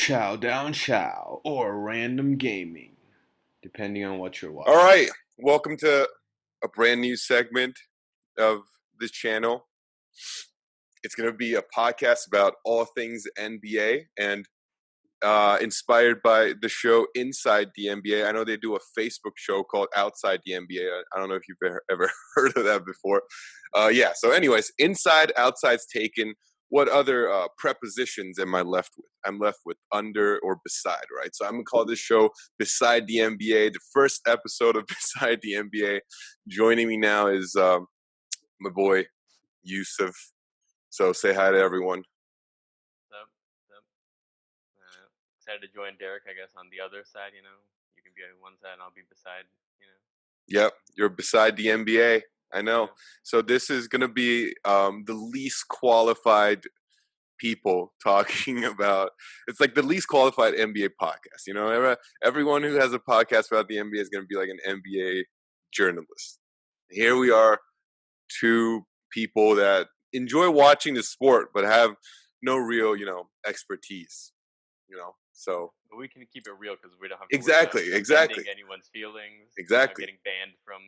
chow down chow, or random gaming, depending on what you're All watching. right, welcome to a brand new segment of this channel. It's going to be a podcast about all things NBA and inspired by the show Inside the NBA. I know they do a Facebook show called Outside the NBA. I don't know if you've ever heard of that before. So anyways, inside, outside's taken. What other prepositions am I left with? I'm left with under or beside, right? So I'm going to call this show Beside the NBA, the first episode of Beside the NBA. Joining me now is my boy, Yusuf. So say hi to everyone. Yep. Excited to join Derek, I guess, on the other side, You can be on one side and I'll be beside. Yep, you're beside the NBA. I know. Yeah. So this is going to be the least qualified people talking about. It's like the least qualified NBA podcast. Everyone who has a podcast about the NBA is going to be like an NBA journalist. Here we are, two people that enjoy watching the sport but have no real, expertise. So But we can keep it real because we don't have to exactly. offending anyone's feelings. Exactly. Getting banned from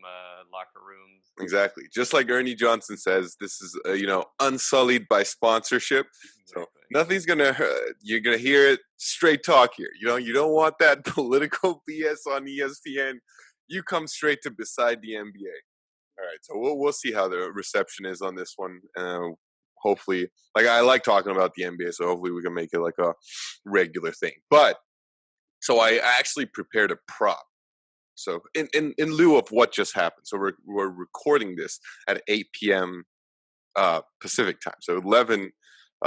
locker rooms. Exactly. Just like Ernie Johnson says, this is unsullied by sponsorship. Exactly. So nothing's gonna hurt. You're gonna hear it straight talk here. You don't want that political BS on ESPN. You come straight to Beside the NBA. All right. So we'll see how the reception is on this one. Hopefully, I like talking about the NBA, so hopefully we can make it like a regular thing. But so I actually prepared a prop. So in lieu of what just happened, so we're recording this at 8 p.m. Pacific time, so 11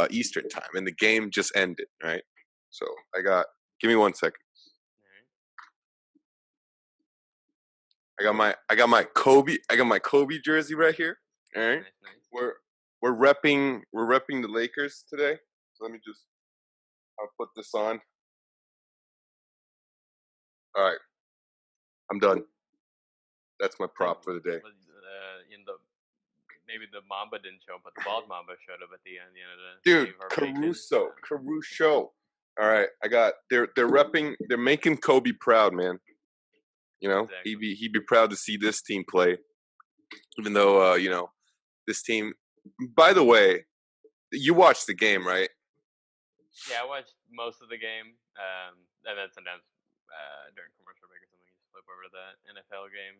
Eastern time, and the game just ended, right? So give me 1 second. I got my Kobe jersey right here. All right, nice. We're repping the Lakers today. So let me I'll put this on. All right. I'm done. That's my prop for the day. Maybe the Mamba didn't show up, but the bald Mamba showed up at the end. Dude, Caruso. All right, they're making Kobe proud, man. Exactly. He'd be proud to see this team play, even though this team. By the way, you watched the game, right? Yeah, I watched most of the game, and then sometimes during commercial break or something, you just flip over to that NFL game,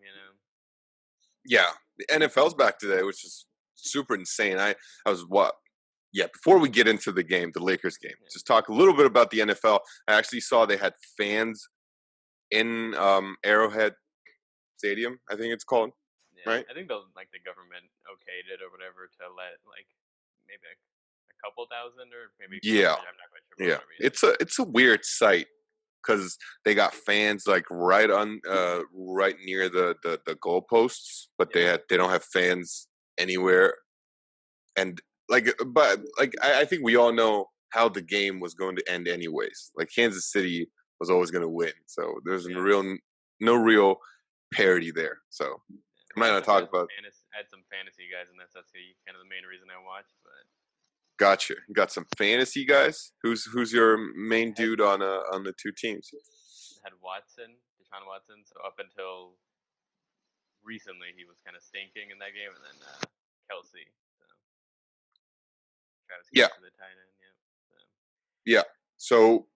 Yeah, the NFL's back today, which is super insane. I was what? Yeah, before we get into the game, the Lakers game, just talk a little bit about the NFL. I actually saw they had fans in Arrowhead Stadium, I think it's called. Yeah, right? I think the government okayed it or whatever to let maybe a couple thousand or maybe Yeah. I'm not quite sure. Yeah, it's a weird sight because they got fans right near the goalposts, but they don't have fans anywhere. And I think we all know how the game was going to end anyways. Like Kansas City was always going to win, so there's no real parity there. So I might not talk about. I had some fantasy guys, and that's kind of the main reason I watched. But gotcha, you got some fantasy guys. Who's your main dude on the two teams? I had Deshaun Watson. So up until recently, he was kind of stinking in that game, and then Kelsey. So Travis Kelce, the tight end. Yeah. So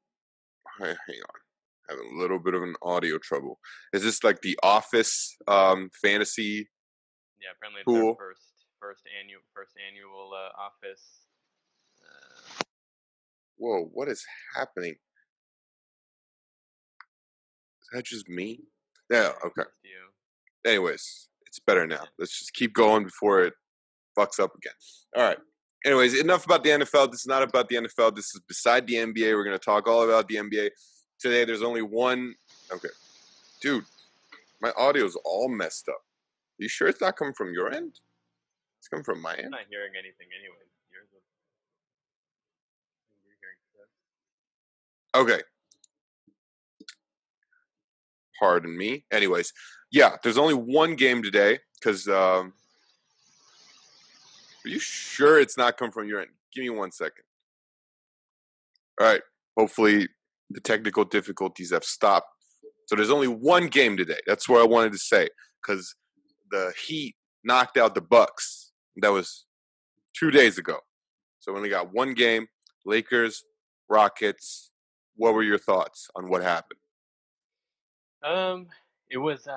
hang on. I have a little bit of an audio trouble. Is this like the Office fantasy? Yeah, apparently it's their first annual Office. Whoa, what is happening? Is that just me? Yeah, okay. Anyways, it's better now. Let's just keep going before it fucks up again. All right. Anyways, enough about the NFL. This is not about the NFL. This is Beside the NBA. We're going to talk all about the NBA. Today, there's only one. Okay. Dude, my audio's all messed up. You sure it's not coming from your end? It's coming from my end? I'm not hearing anything anyway. Okay. Pardon me. Anyways, yeah, there's only one game today because are you sure it's not coming from your end? Give me 1 second. All right. Hopefully the technical difficulties have stopped. So there's only one game today. That's what I wanted to say, because the Heat knocked out the Bucks. That was 2 days ago. So we only got one game. Lakers, Rockets. What were your thoughts on what happened? Um, it was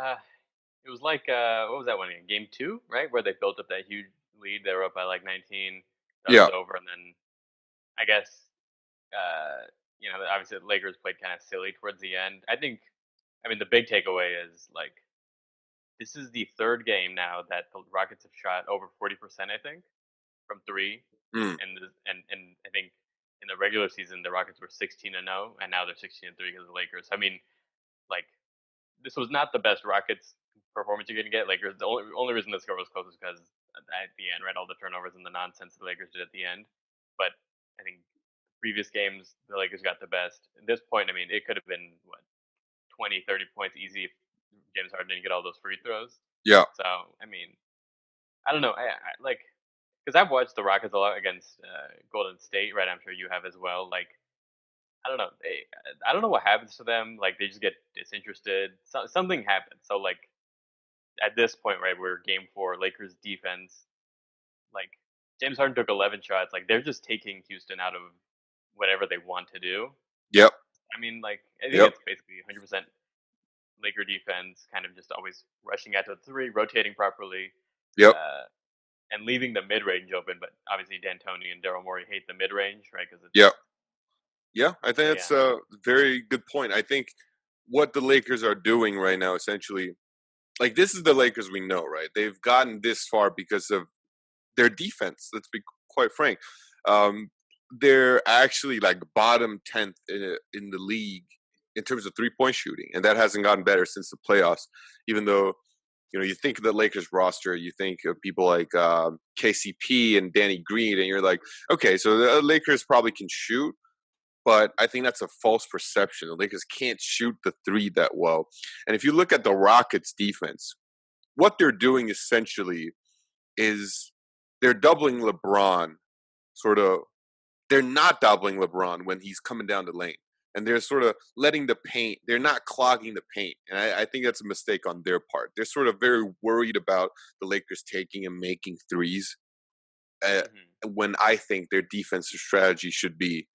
like what was that one again? Game 2, right? Where they built up that huge lead. They were up by like 19. Thought it Yeah, was over, and then I guess obviously the Lakers played kind of silly towards the end. I mean, the big takeaway is like this is the third game now that the Rockets have shot over 40%, I think, from three, mm, and I think in the regular season the Rockets were 16-0, and now they're 16-3 because of the Lakers. I mean, like this was not the best Rockets performance you're gonna get. Lakers. The only reason the score was close is because at the end, right, all the turnovers and the nonsense the Lakers did at the end. But I think previous games the Lakers got the best. At this point, I mean, it could have been what 20, 30 points easy if James Harden didn't get all those free throws. yeah, So I mean, I don't know. I like because I've watched the Rockets a lot against Golden State, right? I'm sure you have as well. Like I don't know. I don't know what happens to them. Like they just get disinterested. Something happens. So like at this point, right, we're game 4, Lakers defense. Like James Harden took 11 shots. Like they're just taking Houston out of whatever they want to do. yep, I mean, like I think yep, it's basically 100% Laker defense, kind of just always rushing out to the three, rotating properly, yep, uh, and leaving the mid range open. But obviously, D'Antoni and Daryl Morey hate the mid range, right? Because it's yep. Yeah, I think so that's yeah. a very good point. I think what the Lakers are doing right now, essentially, like this is the Lakers we know, right? They've gotten this far because of their defense. Let's be quite frank. Um, they're actually like bottom 10th in the league in terms of 3-point shooting, and that hasn't gotten better since the playoffs. Even though you think of the Lakers roster, you think of people like KCP and Danny Green, and you're like, okay, so the Lakers probably can shoot, but I think that's a false perception. The Lakers can't shoot the three that well. And if you look at the Rockets defense, what they're doing essentially is they're doubling LeBron, sort of. They're not doubling LeBron when he's coming down the lane. And they're sort of letting the paint, they're not clogging the paint. And I think that's a mistake on their part. They're sort of very worried about the Lakers taking and making threes, uh, Hmm. when I think their defensive strategy should be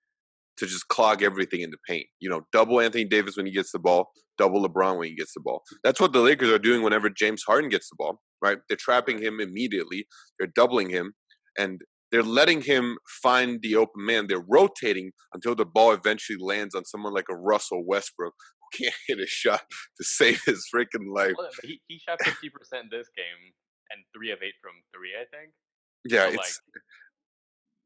to just clog everything in the paint. Double Anthony Davis when he gets the ball, double LeBron when he gets the ball. That's what the Lakers are doing whenever James Harden gets the ball, right? They're trapping Right. him immediately. They're doubling him, and they're letting him find the open man. They're rotating until the ball eventually lands on someone like a Russell Westbrook who can't hit a shot to save his freaking life. Well, but he shot 50% this game and 3 of 8 from three, I think. Yeah, So it's like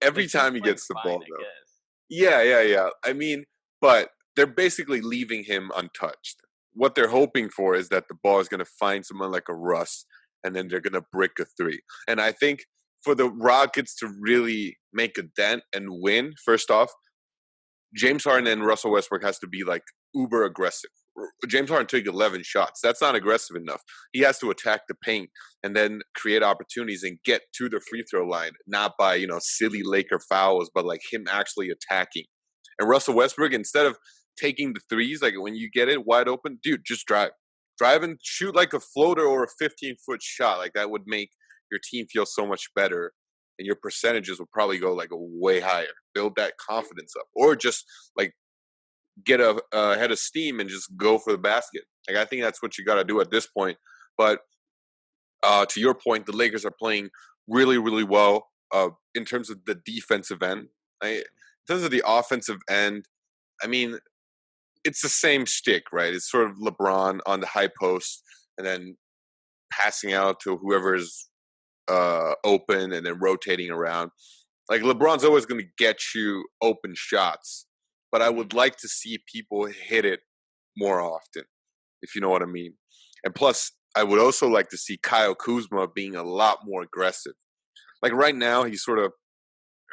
every he's time he playing gets the fine, ball, I though. guess. Yeah, yeah, yeah. I mean, but they're basically leaving him untouched. What they're Yeah. hoping for is that the ball is going to find someone like a Russ, and then they're going to brick a three. And I think for the Rockets to really make a dent and win, first off, James Harden and Russell Westbrook has to be like uber aggressive. James Harden took 11 shots. That's not aggressive enough. He has to attack the paint and then create opportunities and get to the free throw line, not by, silly Laker fouls, but like him actually attacking. And Russell Westbrook, instead of taking the threes, like when you get it wide open, dude, just drive. Drive and shoot like a floater or a 15-foot shot. Like that would make your team feel so much better, and your percentages will probably go like way higher. Build that confidence up, or just like get a head of steam and just go for the basket. Like I think that's what you got to do at this point. But to your point, the Lakers are playing really, really well in terms of the defensive end. In terms of the offensive end, I mean, it's the same shtick, right? It's sort of LeBron on the high post and then passing out to whoever is open and then rotating around. Like LeBron's always going to get you open shots, but I Hmm. would like to see people hit it more often, if you know what I mean. And plus, I would also like to see Kyle Kuzma being a lot more aggressive. Like right now, he's sort of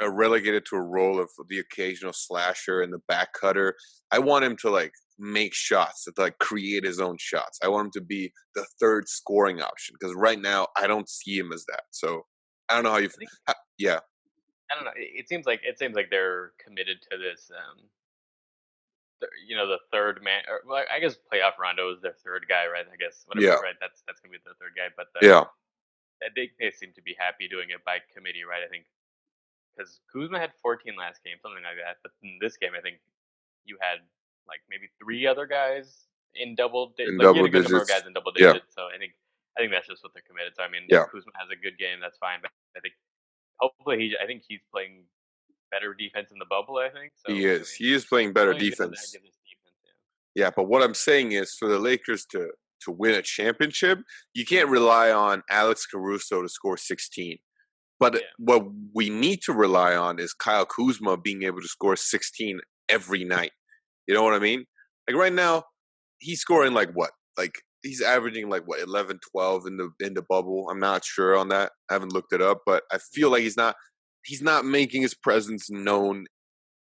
relegated to a role of the occasional slasher and the back cutter. I want him to like make shots, to like create his own shots. I want him to be the third scoring option because right now I don't see him as that. So I don't know how you. I think Yeah. I don't know. It seems like they're committed to this the third man, or well, I guess playoff Rondo is their third guy, right? I guess whatever, Yeah. right? That's gonna be their third guy, but Yeah. they seem to be happy doing it by committee, right? I think because Kuzma had 14 last game, something like that. But in this game, I think you had like maybe three other guys in double digits. In Like you double had a good number of digits. guys in double Yeah. digits. So I think that's just what they're committed. So I mean, Yeah. if Kuzma has a good game, that's fine. But I think hopefully I think he's playing better defense in the bubble. I think so. He I is. mean, He is playing better as long as he does that, defense. give this defense. Yeah, but what I'm saying is for the Lakers to win a championship, you can't Mm-hmm. rely on Alex Caruso to score 16. But Yeah. what we need to rely on is Kyle Kuzma being able to score 16 every night. You know what I mean? Like right now, he's scoring like what? Like he's averaging like what 11, 12 in the bubble. I'm not sure on that. I haven't looked it up, but I feel like he's not making his presence known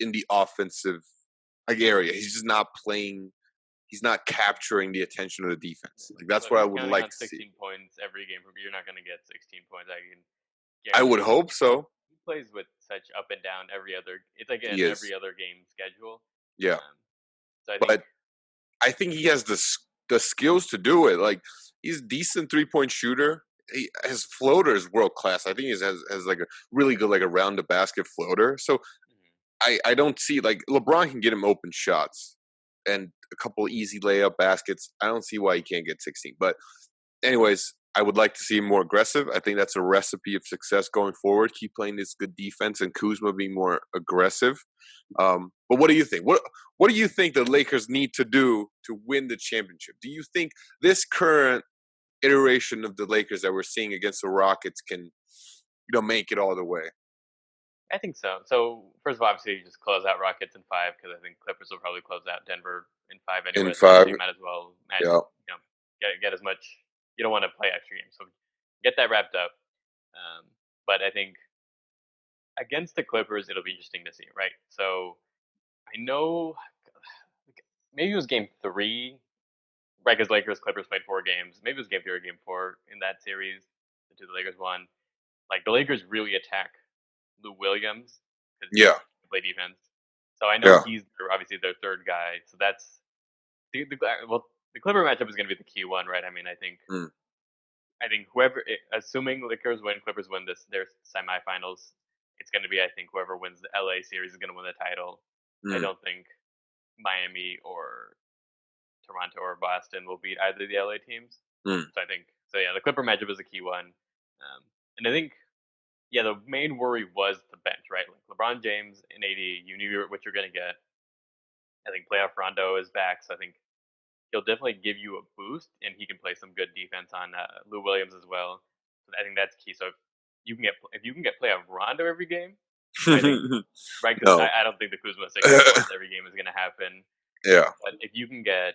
in the offensive like area. He's just not playing. He's not capturing the attention of the defense. Like that's Well, if what I he's would counting like on to see. 16 points every game from you, you're not going to get 16 points. I can I would guarantee. hope so. He plays with such up and down every other. It's like He an is. every other game schedule. Yeah. So I think But I think he has the skills to do it. Like he's a decent 3-point shooter. His floater is world class. I think he has like a really good like around the basket floater. So I don't see like LeBron can get him open shots and a couple easy layup baskets. I don't see why he can't get 16. But anyways, I would like to see him more aggressive. I think that's a recipe of success going forward. Keep playing this good defense and Kuzma being more aggressive. But what do you think? What do you think the Lakers need to do to win the championship? Do you think this current iteration of the Lakers that we're seeing against the Rockets can, make it all the way? I think so. So first of all, obviously, you just close out Rockets in 5 because I think Clippers will probably close out Denver in 5 In anyway. So 5, you might as well yeah, get as much. You don't want to play extra games, so get that wrapped up. But I think against the Clippers, it'll be interesting to see, right? So I know maybe it was game 3, right? Because Lakers Clippers played 4 games. Maybe it was game 3 or game 4 in that series. The two the Lakers won. Like the Lakers really attack Lou Williams because he yeah, can play defense. So I know yeah, he's obviously their third guy. So that's the Clipper matchup is going to be the key one, right? I mean, mm, I think whoever, assuming Lakers win, Clippers win their semifinals, it's going to be I think whoever wins the LA series is going to win the title. I mm, don't think Miami or Toronto or Boston will beat either of the LA teams. mm, So yeah, the Clipper matchup is a key one, and I think the main worry was the bench, right? Like LeBron James and AD, you knew what you're going to get. I think playoff Rondo is back, so I think he'll definitely give you a boost, and he can play some good defense on Lou Williams as well. So I think that's key. So if you can get playoff Rondo every game, I think right because no, I don't think the Kuzma 16 points every game is going to happen. yeah, But if you can get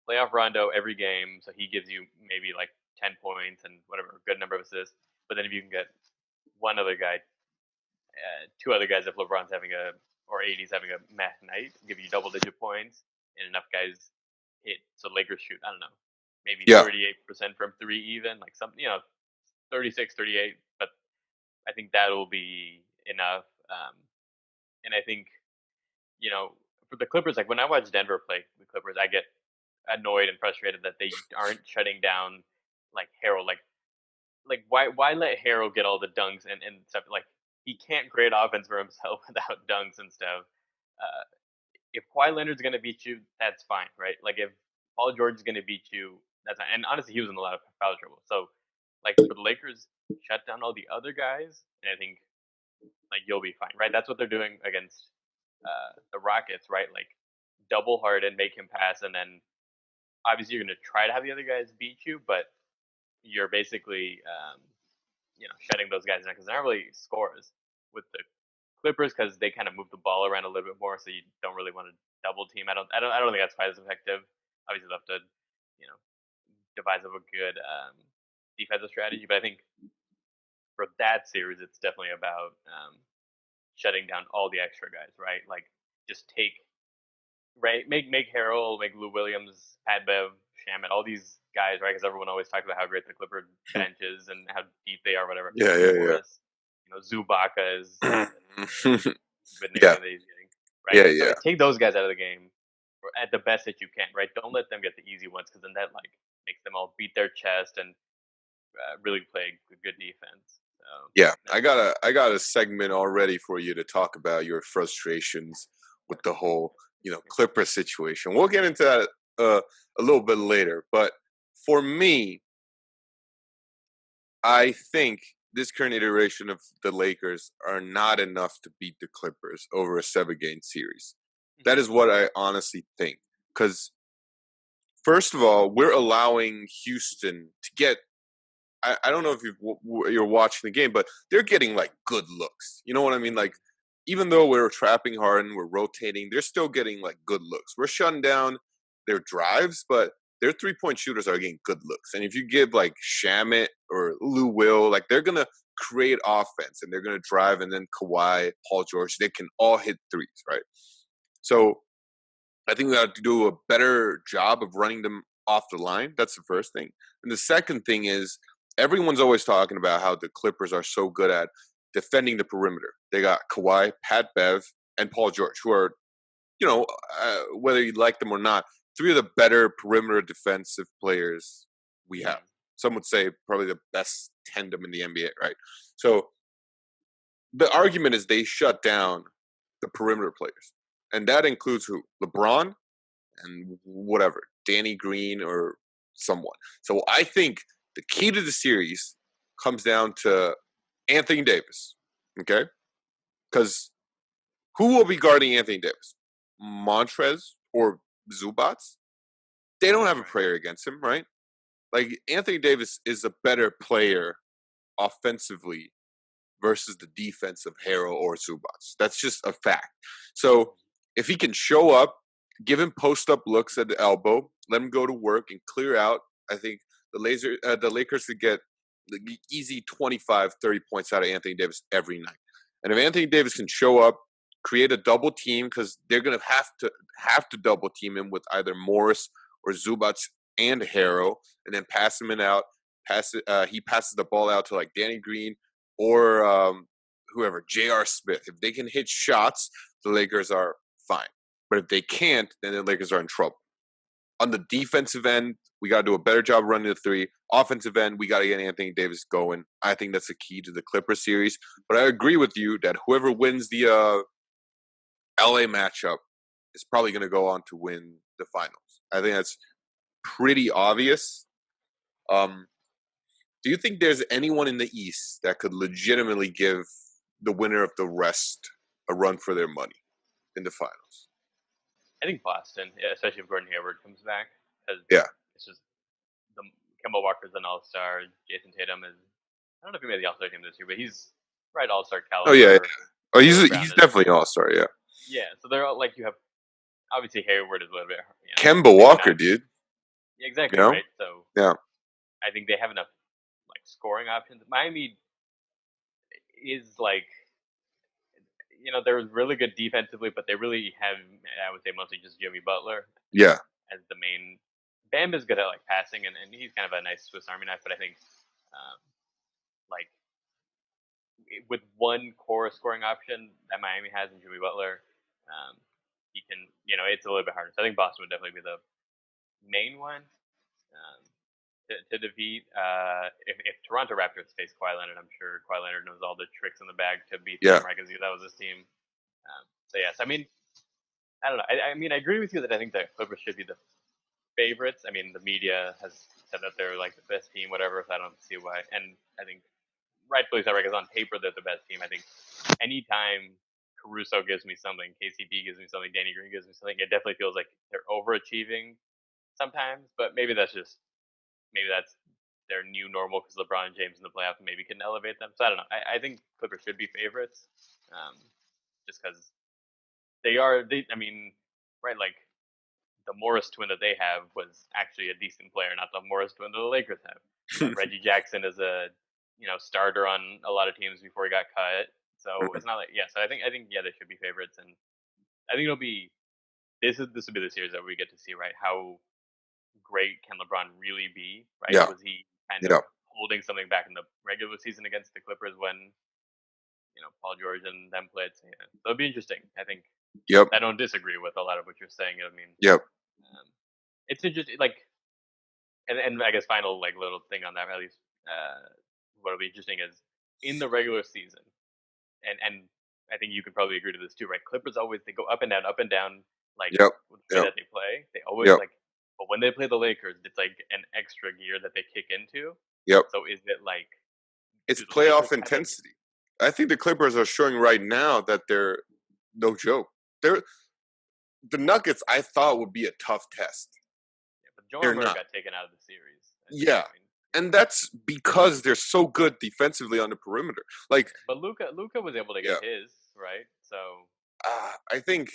playoff Rondo every game, so he gives you maybe like 10 points and whatever, a good number of assists. But then if you can get one other guy, two other guys, if LeBron's having or AD's having a meh night, give you double digit points and enough guys hit. So Lakers shoot, I don't know, maybe yeah, 38% from 3 even, like something, 36, 38. But I think that'll be enough. And I think, for the Clippers, like when I watch Denver play the Clippers, I get annoyed and frustrated that they aren't shutting down like Harold. Like why let Harold get all the dunks and stuff? Like he can't create offense for himself without dunks and stuff. Uh, if Kawhi Leonard's gonna beat you, that's fine, right? Like if Paul George is gonna beat you, that's fine. And honestly, he was in a lot of foul trouble. So like for the Lakers, shut down all the other guys, and I think like you'll be fine, right? That's what they're doing against the Rockets, right? Like double Harden, make him pass, and then obviously you're gonna try to have the other guys beat you, but you're basically shutting those guys down because they're not really scores with the Clippers because they kind of move the ball around a little bit more, so you don't really want to double team. I don't think that's quite as effective. Obviously, they'll have to devise a good defensive strategy, but I think for that series, it's definitely about shutting down all the extra guys, right? Like just make Harrell, make Lou Williams, Pat Bev, Shamit, all these guys, right? Because everyone always talks about how great the Clipper bench is and how deep they are, whatever. yeah, yeah, Morris, Zubaka is yeah, good name yeah, that he's getting, right? yeah, So yeah, take those guys out of the game, at the best that you can, right? Don't let them get the easy ones because then that like makes them all beat their chest and really play good defense. So, Yeah, I got a segment already for you to talk about your frustrations with the whole Clipper situation. We'll get into that a little bit later, but for me, I think this current iteration of the Lakers are not enough to beat the Clippers over a 7-game series. That is what I honestly think. Because, first of all, we're allowing Houston to get. I don't know if you're watching the game, but they're getting like good looks. You know what I mean? Like, even though we're trapping Harden, we're rotating, they're still getting like good looks. We're shutting down their drives, but their 3-point shooters are getting good looks. And if you give like Shamit or Lou Will, like they're gonna create offense and they're gonna drive, and then Kawhi, Paul George, they can all hit threes, right? So I think we got to do a better job of running them off the line. That's the first thing. And the second thing is everyone's always talking about how the Clippers are so good at defending the perimeter. They got Kawhi, Pat Bev, and Paul George, who are, whether you like them or not, 3 of the better perimeter defensive players we have. Some would say probably the best tandem in the NBA, right? So the argument is they shut down the perimeter players. And that includes who? LeBron and whatever, Danny Green or someone. So I think the key to the series comes down to Anthony Davis, okay? Because who will be guarding Anthony Davis? Montrez or Zubats? They don't have a prayer against him, right? Like, Anthony Davis is a better player offensively versus the defense of Harrell or Zubats. That's just a fact. So if he can show up, give him post-up looks at the elbow, let him go to work and clear out, I think the Lakers could get the easy 25, 30 points out of Anthony Davis every night. And if Anthony Davis can show up, create a double team, because they're going to have to double team him with either Morris or Zubats and Harrell, and then pass him out. He passes the ball out to like Danny Green or whoever, J.R. Smith. If they can hit shots, the Lakers are fine. But if they can't, then the Lakers are in trouble. On the defensive end, we got to do a better job running the three. Offensive end, we got to get Anthony Davis going. I think that's the key to the Clippers series. But I agree with you that whoever wins the LA matchup is probably going to go on to win the finals. I think that's pretty obvious. Do you think there's anyone in the East that could legitimately give the winner of the rest a run for their money in the finals? I think Boston, especially if Gordon Hayward comes back, because it's just Kemba Walker's an all-star. Jason Tatum is, I don't know if he made the all-star team this year, but he's right all-star caliber. Oh yeah. Oh, he's definitely an all-star. Yeah. Yeah, so they're all like, you have obviously Hayward is a little bit. Kemba Walker, dude. Yeah, exactly right. So yeah, I think they have enough like scoring options. Miami is like, they're really good defensively, but they really have, I would say, mostly just Jimmy Butler. Yeah. As the main. Bam is good at like passing, and he's kind of a nice Swiss Army knife. But I think, like, with one core scoring option that Miami has in Jimmy Butler, he can, it's a little bit harder. So I think Boston would definitely be the main one to defeat. If Toronto Raptors face Kawhi Leonard, I'm sure Kawhi Leonard knows all the tricks in the bag to beat them, right? Because that was his team. So yes, I mean, I don't know. I mean, I agree with you that I think the Clippers should be the favorites. I mean, the media has said that they're like the best team, whatever. So I don't see why. And I think rightfully so, right? Because on paper they're the best team. I think anytime Caruso gives me something, KCP gives me something, Danny Green gives me something, it definitely feels like they're overachieving sometimes. But maybe that's their new normal because LeBron James in the playoffs maybe can elevate them. So I don't know. I think Clippers should be favorites, just because they are. I mean, right? Like the Morris twin that they have was actually a decent player, not the Morris twin that the Lakers have. Reggie Jackson is a starter on a lot of teams before he got cut. So it's not like So I think they should be favorites, and I think it'll be this will be the series that we get to see, right? How great can LeBron really be, right? Yeah. Was he kind of holding something back in the regular season against the Clippers when Paul George and them played? So it'll be interesting. I think Yep. I don't disagree with a lot of what you're saying. I mean, Yep. it's interesting. Like, and I guess final like little thing on that at least. What'll be interesting is in the regular season, and I think you could probably agree to this too, right? Clippers always they go up and down, like Yep. the way Yep. that they play. They always Yep. like, but when they play the Lakers, it's like an extra gear that they kick into. Yep. So is it like It's do the Lakers playoff have that? intensity. I think the Clippers are showing right now that they're no joke. They're the Nuggets. I thought would be a tough test. Yeah, but Jamal They're Murray not. got taken out of the series. I think. Yeah. I mean, And that's because they're so good defensively on the perimeter. Like, but Luca was able to yeah, get his right. So I think,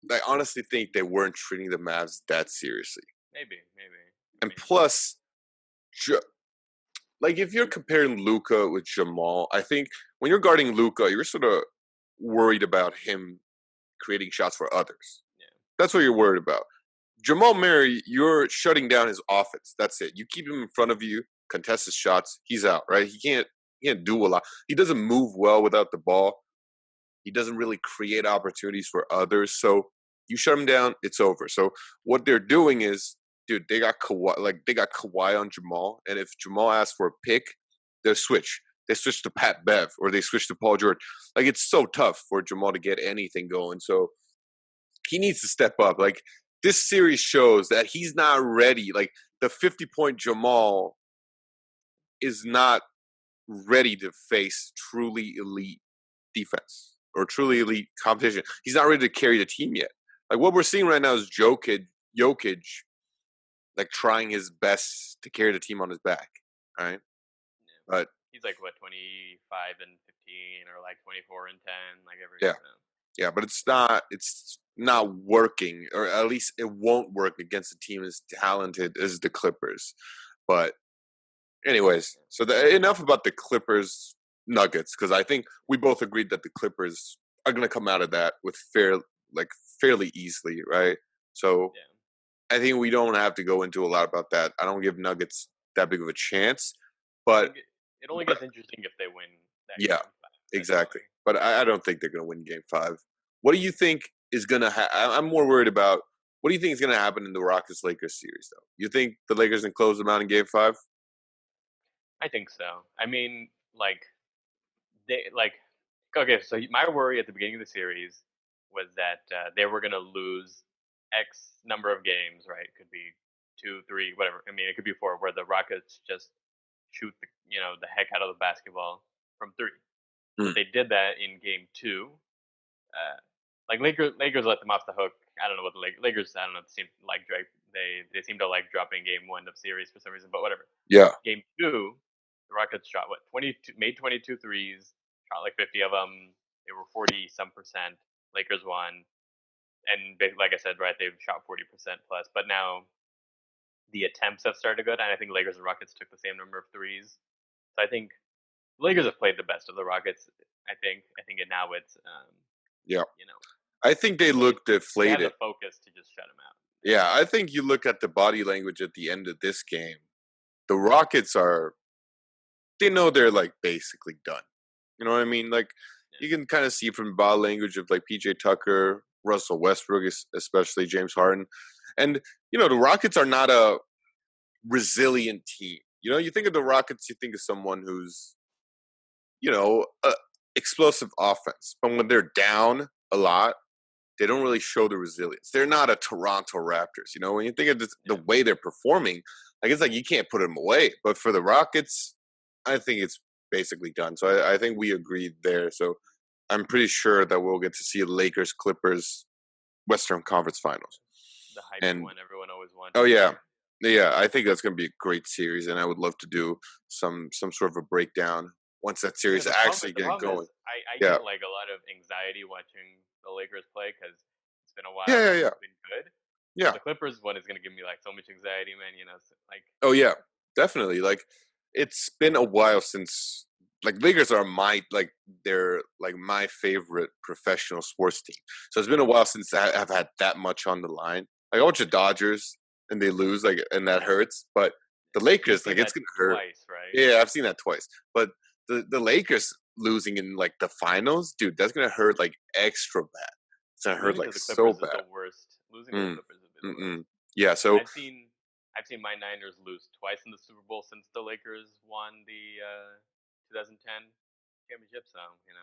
I honestly think they weren't treating the Mavs that seriously. maybe. I And mean, plus, like if you're comparing Luca with Jamal, I think when you're guarding Luca, you're sort of worried about him creating shots for others. yeah, That's what you're worried about. Jamal Murray, you're shutting down his offense. That's it. You keep him in front of you, contest his shots, he's out, right? He can't do a lot. He doesn't move well without the ball. He doesn't really create opportunities for others. So you shut him down, it's over. So what they're doing is, dude, they got Kawhi on Jamal, and if Jamal asks for a pick, they'll switch. They switch to Pat Bev or they switch to Paul George. Like it's so tough for Jamal to get anything going. So he needs to step up. Like this series shows that he's not ready. Like the 50-point Jamal is not ready to face truly elite defense or truly elite competition. He's not ready to carry the team yet. Like what we're seeing right now is Jokic like trying his best to carry the team on his back. All right. yeah. But He's like what 25-15 or like 24-10, like every. yeah. Yeah, but it's not working, or at least it won't work against a team as talented as the Clippers. But anyways, so enough about the Clippers Nuggets, because I think we both agreed that the Clippers are going to come out of that with fairly easily, right? So Yeah. I think we don't have to go into a lot about that. I don't give Nuggets that big of a chance, I but think it only gets interesting if they win that yeah, game 5. exactly. But I don't think they're going to win Game 5. What do you think is going to I'm more worried about what do you think is going to happen in the Rockets-Lakers series, though? You think the Lakers can close them out in Game 5? I think so. I mean, like they like okay. So my worry at the beginning of the series was that they were gonna lose X number of games. Right? It could be 2, 3, whatever. I mean, it could be 4, where the Rockets just shoot the heck out of the basketball from 3. Mm. But they did that in Game 2. Uh, like Lakers let them off the hook. I don't know what the Lakers. I don't know. Seem like they seem to like dropping Game 1 of series for some reason, but whatever. Yeah. Game 2, the Rockets shot what 22, made 22 threes, shot like 50 of them. They were 40% Lakers won, and like I said, right, they've shot 40% plus. But now the attempts have started good, and I think Lakers and Rockets took the same number of threes. So I think the Lakers have played the best of the Rockets. I think now it's Yeah. you know I think they look they had the deflated. focus to just shut him out. Yeah, I think you look at the body language at the end of this game. The Rockets they know they're like basically done. You know what I mean? Like you can kind of see from body language of like PJ Tucker, Russell Westbrook, especially James Harden. And the Rockets are not a resilient team. You think of the Rockets, you think of someone who's, explosive offense. But when they're down a lot, they don't really show the resilience. They're not a Toronto Raptors. When you think of the way they're performing, like it's like you can't put them away. But for the Rockets, I think it's basically done. So I think we agreed there. So I'm pretty sure that we'll get to see Lakers Clippers Western Conference Finals. The hype And one everyone always wanted. oh yeah, I think that's going to be a great series, and I would love to do some sort of a breakdown once that series actually The get problem going. is I Yeah, get like a lot of anxiety watching the Lakers play because it's been a while yeah, yeah, since yeah, it's been good. So yeah. the Clippers one is gonna give me like so much anxiety, man. So, like Oh yeah, definitely. Like it's been a while since Lakers are they're like my favorite professional sports team. So it's been a while since I've had that much on the line. Like I watch the Dodgers and they lose, and that hurts. But the you've Lakers, seen it's that gonna hurt. twice, right? Yeah, I've seen that twice. But the Lakers losing in like the finals, dude, that's gonna hurt like extra bad. It's gonna hurt Losing like to the so Clippers is bad. the worst. Losing to the Clippers would be the worst. Yeah. So I've seen my Niners lose twice in the Super Bowl since the Lakers won the 2010 championship. So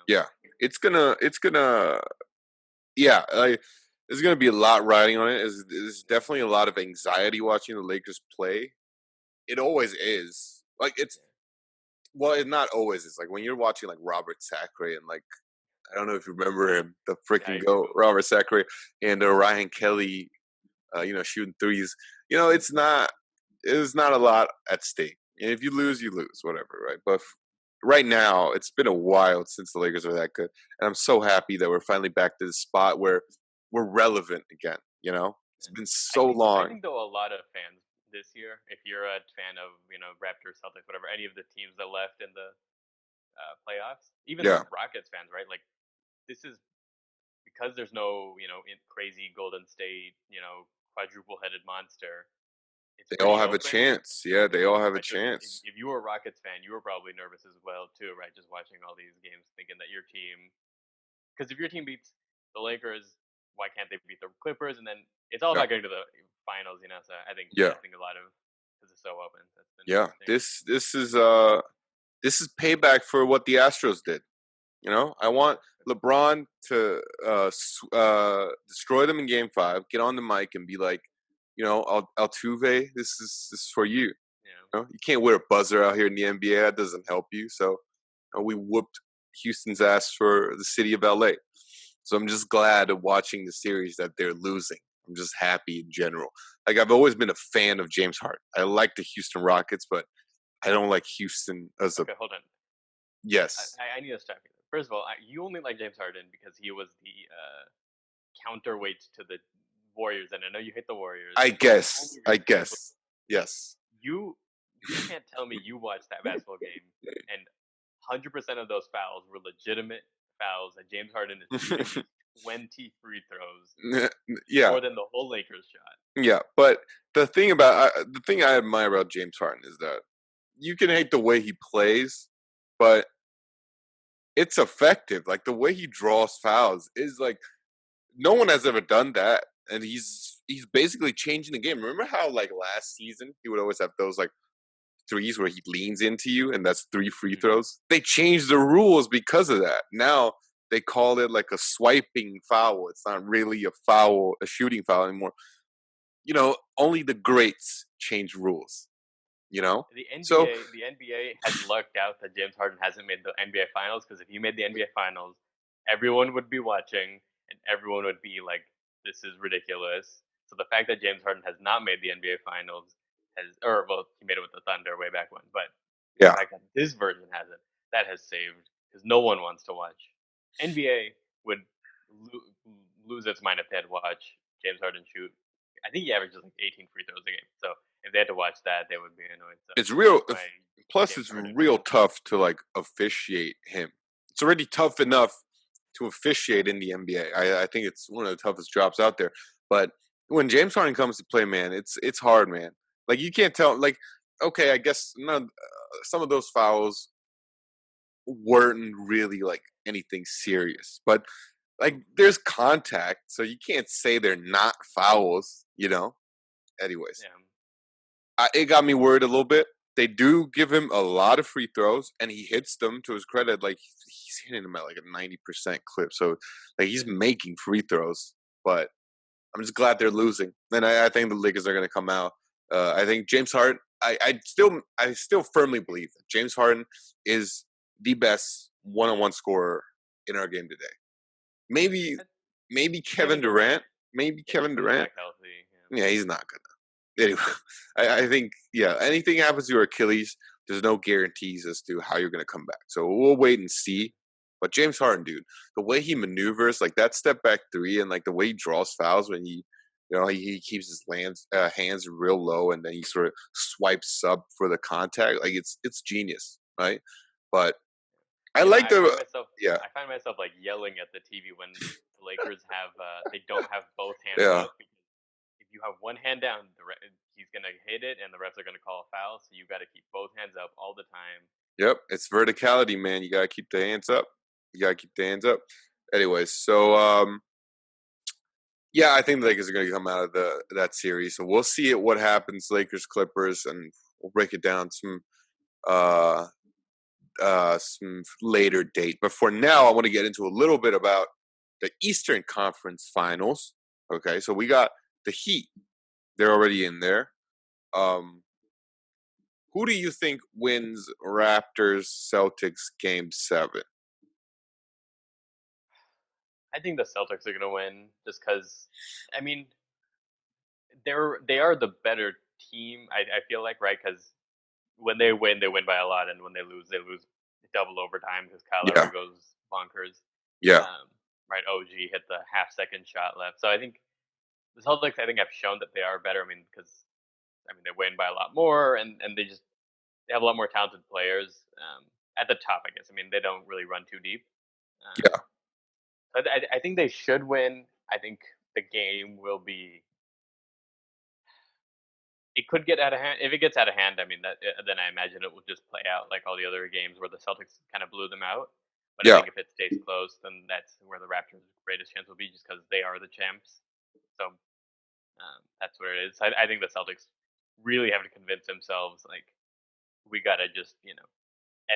yeah, it's gonna yeah. There's gonna be a lot riding on it. There's definitely a lot of anxiety watching the Lakers play. It always is. Like it's well, it not always is. Like when you're watching like Robert Sacre and like I don't know if you remember him, the Yeah, I freaking goat, do. Robert Sacre, and Ryan Kelly, shooting threes. It's not. There's not a lot at stake. And if you lose, whatever, right? But right now, it's been a while since the Lakers are that good, and I'm so happy that we're finally back to the spot where we're relevant again. It's been so I long. think though a lot of fans this year, if you're a fan of Raptors, Celtics, whatever, any of the teams that left in the playoffs, even Yeah, Rockets fans, right? Like this is because there's no crazy Golden State quadruple headed monster. It's they all pretty have a open. chance. Yeah, they all have a But just chance. if you were a Rockets fan, you were probably nervous as well too, right? Just watching all these games, thinking that your team, because if your team beats the Lakers, why can't they beat the Clippers? And then it's all Yeah, about getting to the finals, So yeah, I think a lot of because it's so open, that's been yeah. interesting. This is payback for what the Astros did. I want LeBron to destroy them in Game 5, get on the mic and be like, Altuve, this is for you. You can't wear a buzzer out here in the NBA. That doesn't help you. So we whooped Houston's ass for the city of LA. So I'm just glad of watching the series that they're losing. I'm just happy in general. Like I've always been a fan of James Harden. I like the Houston Rockets, but I don't like Houston as a Okay, hold on. yes. I need to stop you. First of all, you only like James Harden because he was the counterweight to the Warriors, and I know you hate the Warriors. I So that's the guess. only I reason. guess. Yes. You can't tell me you watched that basketball game and 100% of those fouls were legitimate fouls that James Harden is shooting 20 free throws Yeah. more than the whole Lakers shot. Yeah, but the thing I admire about James Harden is that you can hate the way he plays, but it's effective. Like the way he draws fouls is like no one has ever done that, and he's basically changing the game. Remember how like last season he would always have those like threes where he leans into you, and that's 3 free throws. They changed the rules because of that. Now they call it like a swiping foul. It's not really a foul, a shooting foul anymore. Only the greats change rules. The So NBA has lucked out that James Harden hasn't made the NBA Finals because if he made the NBA Finals, everyone would be watching and everyone would be like, "This is ridiculous." So the fact that James Harden has not made the NBA Finals he made it with the Thunder way back when, but the yeah, fact that this version hasn't, that has saved because no one wants to watch. NBA would lose its mind if they had to watch James Harden shoot. I think he averages like 18 free throws a game. So if they had to watch that, they would be annoyed. So it's real. that's why Plus, James it's Harden real wins. tough to like officiate him. It's already tough enough to officiate in the NBA. I think it's one of the toughest jobs out there. But when James Harden comes to play, man, it's hard, man. Like you can't tell. Like, okay, I guess some of those fouls weren't really like anything serious, but like there's contact, so you can't say they're not fouls. Anyways, Yeah. it got me worried a little bit. They do give him a lot of free throws, and he hits them. To his credit, like he's hitting them at like a 90% clip. So like he's making free throws. But I'm just glad they're losing, and I think the Lakers are going to come out. I think James Harden. I still firmly believe that James Harden is the best one-on-one scorer in our game today. Maybe Kevin Durant. Maybe Yeah, Kevin he's coming Durant. back healthy. Yeah, he's not gonna. Anyway, I think anything happens to your Achilles, there's no guarantees as to how you're gonna come back. So we'll wait and see. But James Harden, dude, the way he maneuvers, like that step back three, and like the way he draws fouls when he keeps his hands real low, and then he sort of swipes up for the contact. Like it's genius, right? But I like the yeah I find myself like yelling at the TV when the Lakers have they don't have both hands yeah. up because if you have one hand down, he's gonna hit it and the refs are gonna call a foul. So you got to keep both hands up all the time. Yep, it's verticality, man. You gotta keep the hands up. You gotta keep the hands up. Anyways, so Yeah, I think the Lakers are going to come out of that series. So we'll see what happens. Lakers, Clippers, and we'll break it down uh, some later date. But for now, I want to get into a little bit about the Eastern Conference Finals. Okay, so we got the Heat. They're already in there. Who do you think wins Raptors Celtics Game 7? I think the Celtics are gonna win just because. I mean, they are the better team. I feel like, right? Because when they win by a lot, and when they lose double overtime because Kyle Yeah, Lowry goes bonkers. yeah, Um, right, OG hit the half-second shot left. So I think the Celtics, I think, have shown that they are better. I mean, because they win by a lot more, and they have a lot more talented players at the top. I guess. I mean, they don't really run too deep. yeah. I think they should win. I think the game will be. It could get out of hand. If it gets out of hand, I mean, then I imagine it will just play out like all the other games where the Celtics kind of blew them out. But I Yeah. think if it stays close, then that's where the Raptors' greatest chance will be, just because they are the champs. So that's what it is. I think the Celtics really have to convince themselves, like, we gotta just end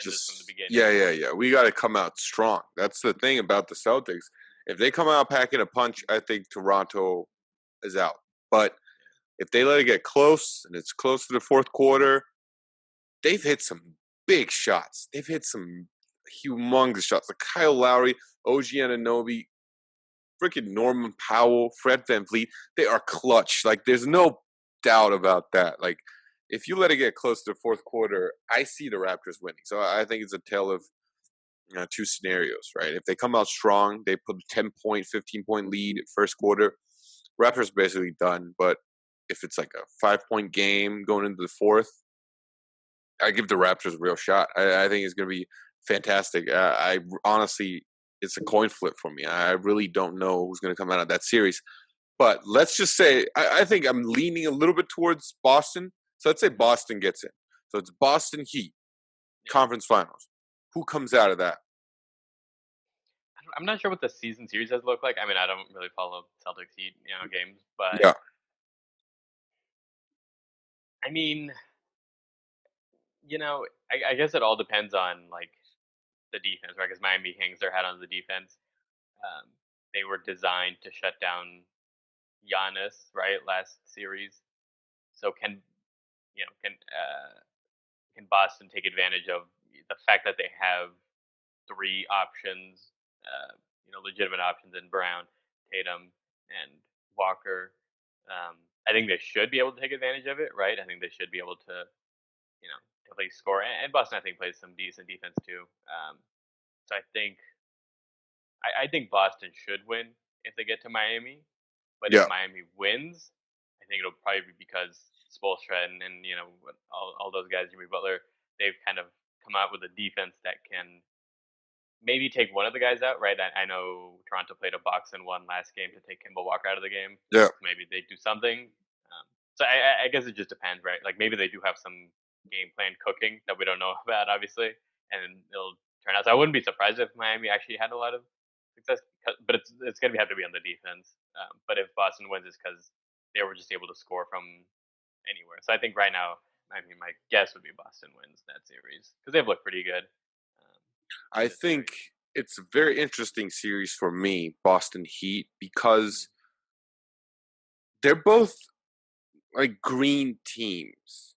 this from the Just beginning. yeah. We got to come out strong. That's the thing about the Celtics. If they come out packing a punch, I think Toronto is out. But if they let it get close and it's close to the fourth quarter, they've hit some big shots. They've hit some humongous shots. Like Kyle Lowry, OG Anunoby, freaking Norman Powell, Fred VanVleet. They are clutch. Like there's no doubt about that. Like if you let it get close to the fourth quarter, I see the Raptors winning. So I think it's a tale of two scenarios, right? If they come out strong, they put a 10-point, 15-point lead first quarter. Raptors basically done. But if it's like a 5-point game going into the fourth, I give the Raptors a real shot. I think it's going to be fantastic. I honestly, it's a coin flip for me. I really don't know who's going to come out of that series. But let's just say I think I'm leaning a little bit towards Boston. So let's say Boston gets in. So it's Boston Heat conference finals. Who comes out of that? I'm not sure what the season series has looked like. I mean, I don't really follow Celtics Heat games, but Yeah, I mean, I guess it all depends on like the defense, right? Because Miami hangs their hat on the defense. Um, they were designed to shut down Giannis, right? Last series. So can Boston take advantage of the fact that they have three options, legitimate options in Brown, Tatum, and Walker? I think they should be able to take advantage of it, right? I think they should be able to, definitely score. And Boston, I think, plays some decent defense too. So I think Boston should win if they get to Miami. But if yeah, Miami wins, I think it'll probably be because Spoelstra and all those guys, Jimmy Butler, they've kind of come out with a defense that can maybe take one of the guys out. Right? I know Toronto played a box and one last game to take Kimball Walker out of the game. yeah. Maybe they do something. So I guess it just depends, right? Like maybe they do have some game plan cooking that we don't know about, obviously, and it'll turn out. So I wouldn't be surprised if Miami actually had a lot of success, but it's gonna have to be on the defense. But if Boston wins, it's because they were just able to score from anywhere. So I think right now, my guess would be Boston wins that series because they've looked pretty good I in this think series. it's a very interesting series for me, Boston Heat, because they're both like green teams.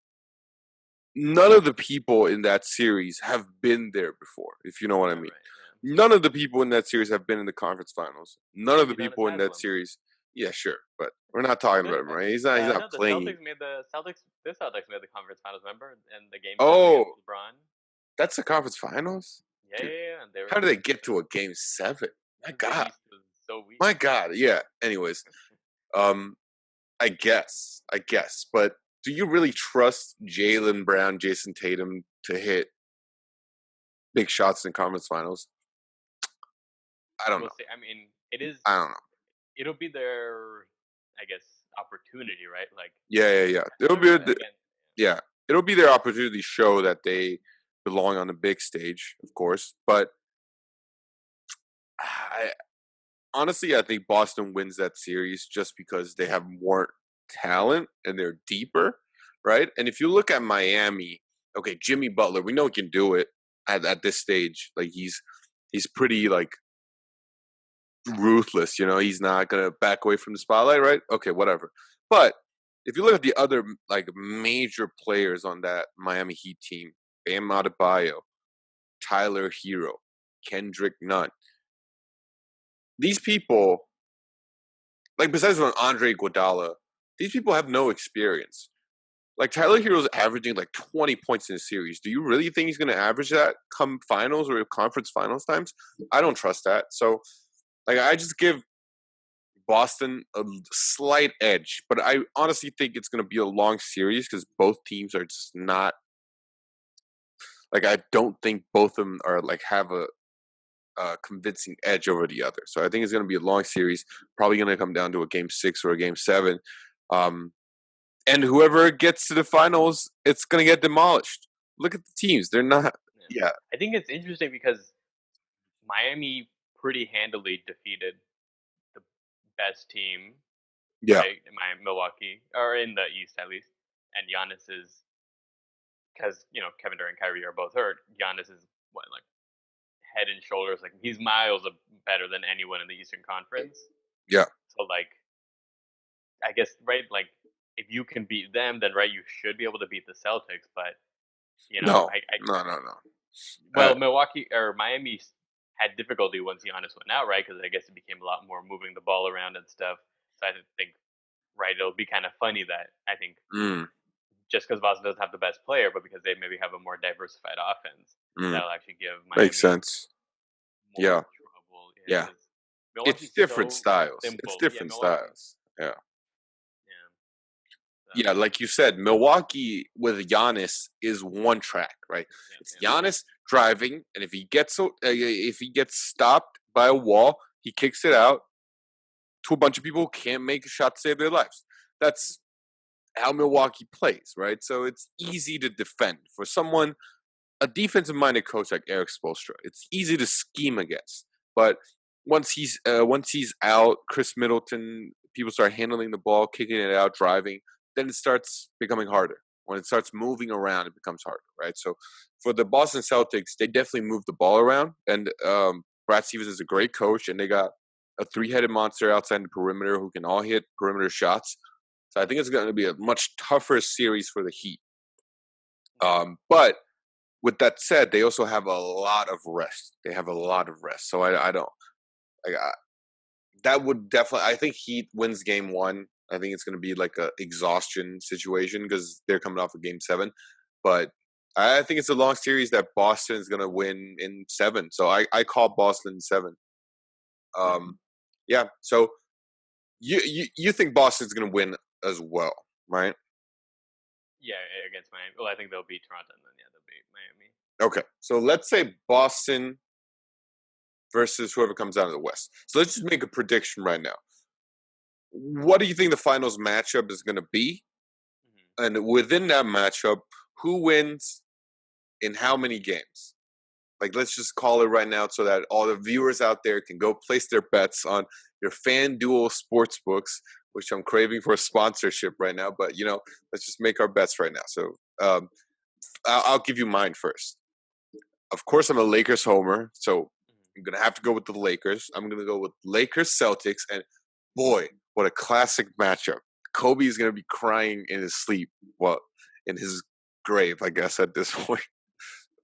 None of the people in that series have been there before, if you know what I mean. Right? Yeah. None of the people in that series have been in the conference finals. None of the Udonis people in that Haslam. series, yeah, sure, but we're not talking about him, right? He's not No, the playing. Celtics made the Celtics. The Celtics made the conference finals. Remember, and the game seven Oh, against LeBron. that's the conference finals, Yeah, dude. yeah, yeah. And they were How did they the get to a game 7? My the God, East was so weak. my God, yeah. Anyways, um, I guess, but do you really trust Jalen Brown, Jason Tatum to hit big shots in conference finals? I don't We'll know. see. I mean, it is. I don't know. It'll be their, I guess, opportunity, right? Like, Yeah. I It'll don't be know. Again, yeah. It'll be their opportunity to show that they belong on the big stage, of course. But I honestly, I think Boston wins that series just because they have more talent and they're deeper, right? And if you look at Miami, okay, Jimmy Butler, we know he can do it at this stage. Like he's pretty like ruthless, you know. He's not gonna back away from the spotlight, right? Okay, whatever. But if you look at the other like major players on that Miami Heat team, Bam Adebayo, Tyler Hero, Kendrick Nunn, these people, like besides from Andre Iguodala, these people have no experience. Like Tyler Hero's averaging like 20 points in a series. Do you really think he's going to average that come finals or conference finals times? I don't trust that. So, like, I just give Boston a slight edge, but I honestly think it's going to be a long series because both teams are just not like I don't think both of them are like have a convincing edge over the other. So I think it's going to be a long series, probably going to come down to a game 6 or a game 7. Um, and whoever gets to the finals, it's going to get demolished. Look at the teams; they're not. Yeah, I think it's interesting because Miami pretty handily defeated the best team, yeah, right? In Milwaukee, or in the East at least. And Giannis is, because Kevin Durant and Kyrie are both hurt. Giannis is what, like, head and shoulders, like he's miles better than anyone in the Eastern Conference. yeah. So like, I guess, right, like if you can beat them, then right, you should be able to beat the Celtics. But No, I no. well, Milwaukee or Miami had difficulty once Giannis went out, right? Because I guess it became a lot more moving the ball around and stuff. So I think, right, it'll be kind of funny that I think mm, just because Boston doesn't have the best player, but because they maybe have a more diversified offense, mm, that'll actually give makes Miami sense. more Yeah, trouble. Yeah, yeah. because It's Milwaukee's different so styles. It's simple. Yeah, different Milwaukee. styles. Yeah. Yeah, so, Yeah, like you said, Milwaukee with Giannis is one track, right? It's yeah. Giannis driving, and if he gets stopped by a wall, he kicks it out to a bunch of people who can't make a shot to save their lives. That's how Milwaukee plays, right? So it's easy to defend for someone, a defensive-minded coach like Eric Spoelstra. It's easy to scheme against, but once he's out, Chris Middleton, people start handling the ball, kicking it out, driving. Then it starts becoming harder. When it starts moving around, it becomes harder, right? So for the Boston Celtics, they definitely move the ball around, and Brad Stevens is a great coach, and they got a three-headed monster outside the perimeter who can all hit perimeter shots. So I think it's going to be a much tougher series for the Heat. But with that said, they also have a lot of rest. They have a lot of rest. So I don't like that would definitely. I think Heat wins game 1. I think it's going to be like a exhaustion situation because they're coming off of game 7. But I think it's a long series that Boston is going to win in 7. So I call Boston in 7. Yeah. So you think Boston's going to win as well, right? Yeah, against Miami. Well, I think they'll beat Toronto, and then they'll beat Miami. Okay. So let's say Boston versus whoever comes out of the West. So let's just make a prediction right now. What do you think the finals matchup is going to be? Mm-hmm. And within that matchup, who wins in how many games? Like, let's just call it right now so that all the viewers out there can go place their bets on your FanDuel sports books, which I'm craving for a sponsorship right now. But, let's just make our bets right now. So I'll give you mine first. Of course, I'm a Lakers homer, so I'm going to have to go with the Lakers. I'm going to go with Lakers Celtics, and boy, what a classic matchup. Kobe is going to be crying in his sleep, well, in his grave, I guess, at this point.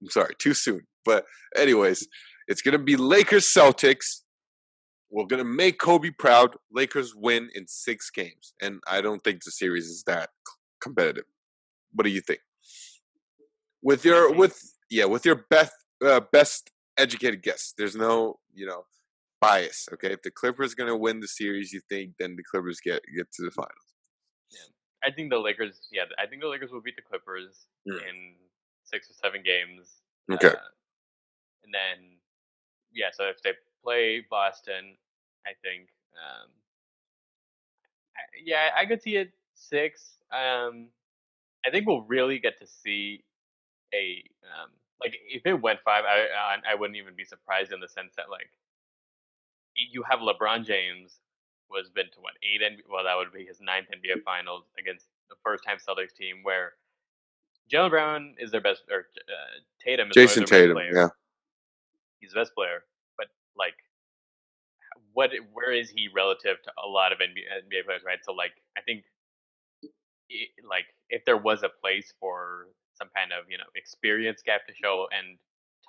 I'm sorry, too soon. But anyways, it's going to be Lakers Celtics. We're going to make Kobe proud. Lakers win in 6 games, and I don't think the series is that competitive. What do you think? With your best educated guess. There's no bias. Okay, if the Clippers gonna win the series, you think then the Clippers get to the finals. Yeah, I think the Lakers. Yeah, I think the Lakers will beat the Clippers in 6 or 7 games. Okay. And then so if they play Boston, I think I could see it 6. I think we'll really get to see a like if it went 5, I wouldn't even be surprised in the sense that like you have LeBron James who has been to what well, that would be his ninth NBA Finals against the first-time Celtics team where Jalen Brown is their best, or Tatum is one of Jason their best Tatum, players. yeah. He's the best player, but like, where is he relative to a lot of NBA players, right? So like, I think like if there was a place for some kind of experience gap to show and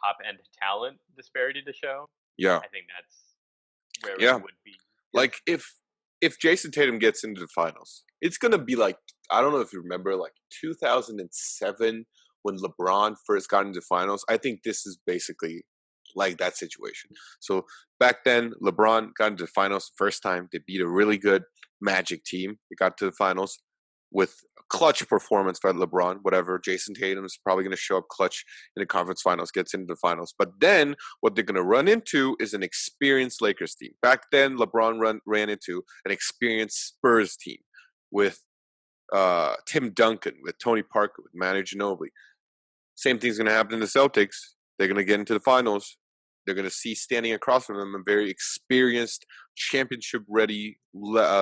top end talent disparity to show, Yeah. I think that's where it Yeah. would be. Like if Jason Tatum gets into the finals, it's gonna be like, I don't know if you remember, like 2007 when LeBron first got into the finals. I think this is basically like that situation. So back then, LeBron got into the finals the first time. They beat a really good Magic team. They got to the finals with a clutch performance by LeBron. Whatever, Jason Tatum is probably going to show up clutch in the conference finals, gets into the finals. But then what they're going to run into is an experienced Lakers team. Back then, LeBron ran into an experienced Spurs team with Tim Duncan, with Tony Parker, with Manu Ginobili. Same thing's going to happen in the Celtics. They're going to get into the finals. They're going to see standing across from them a very experienced, championship-ready,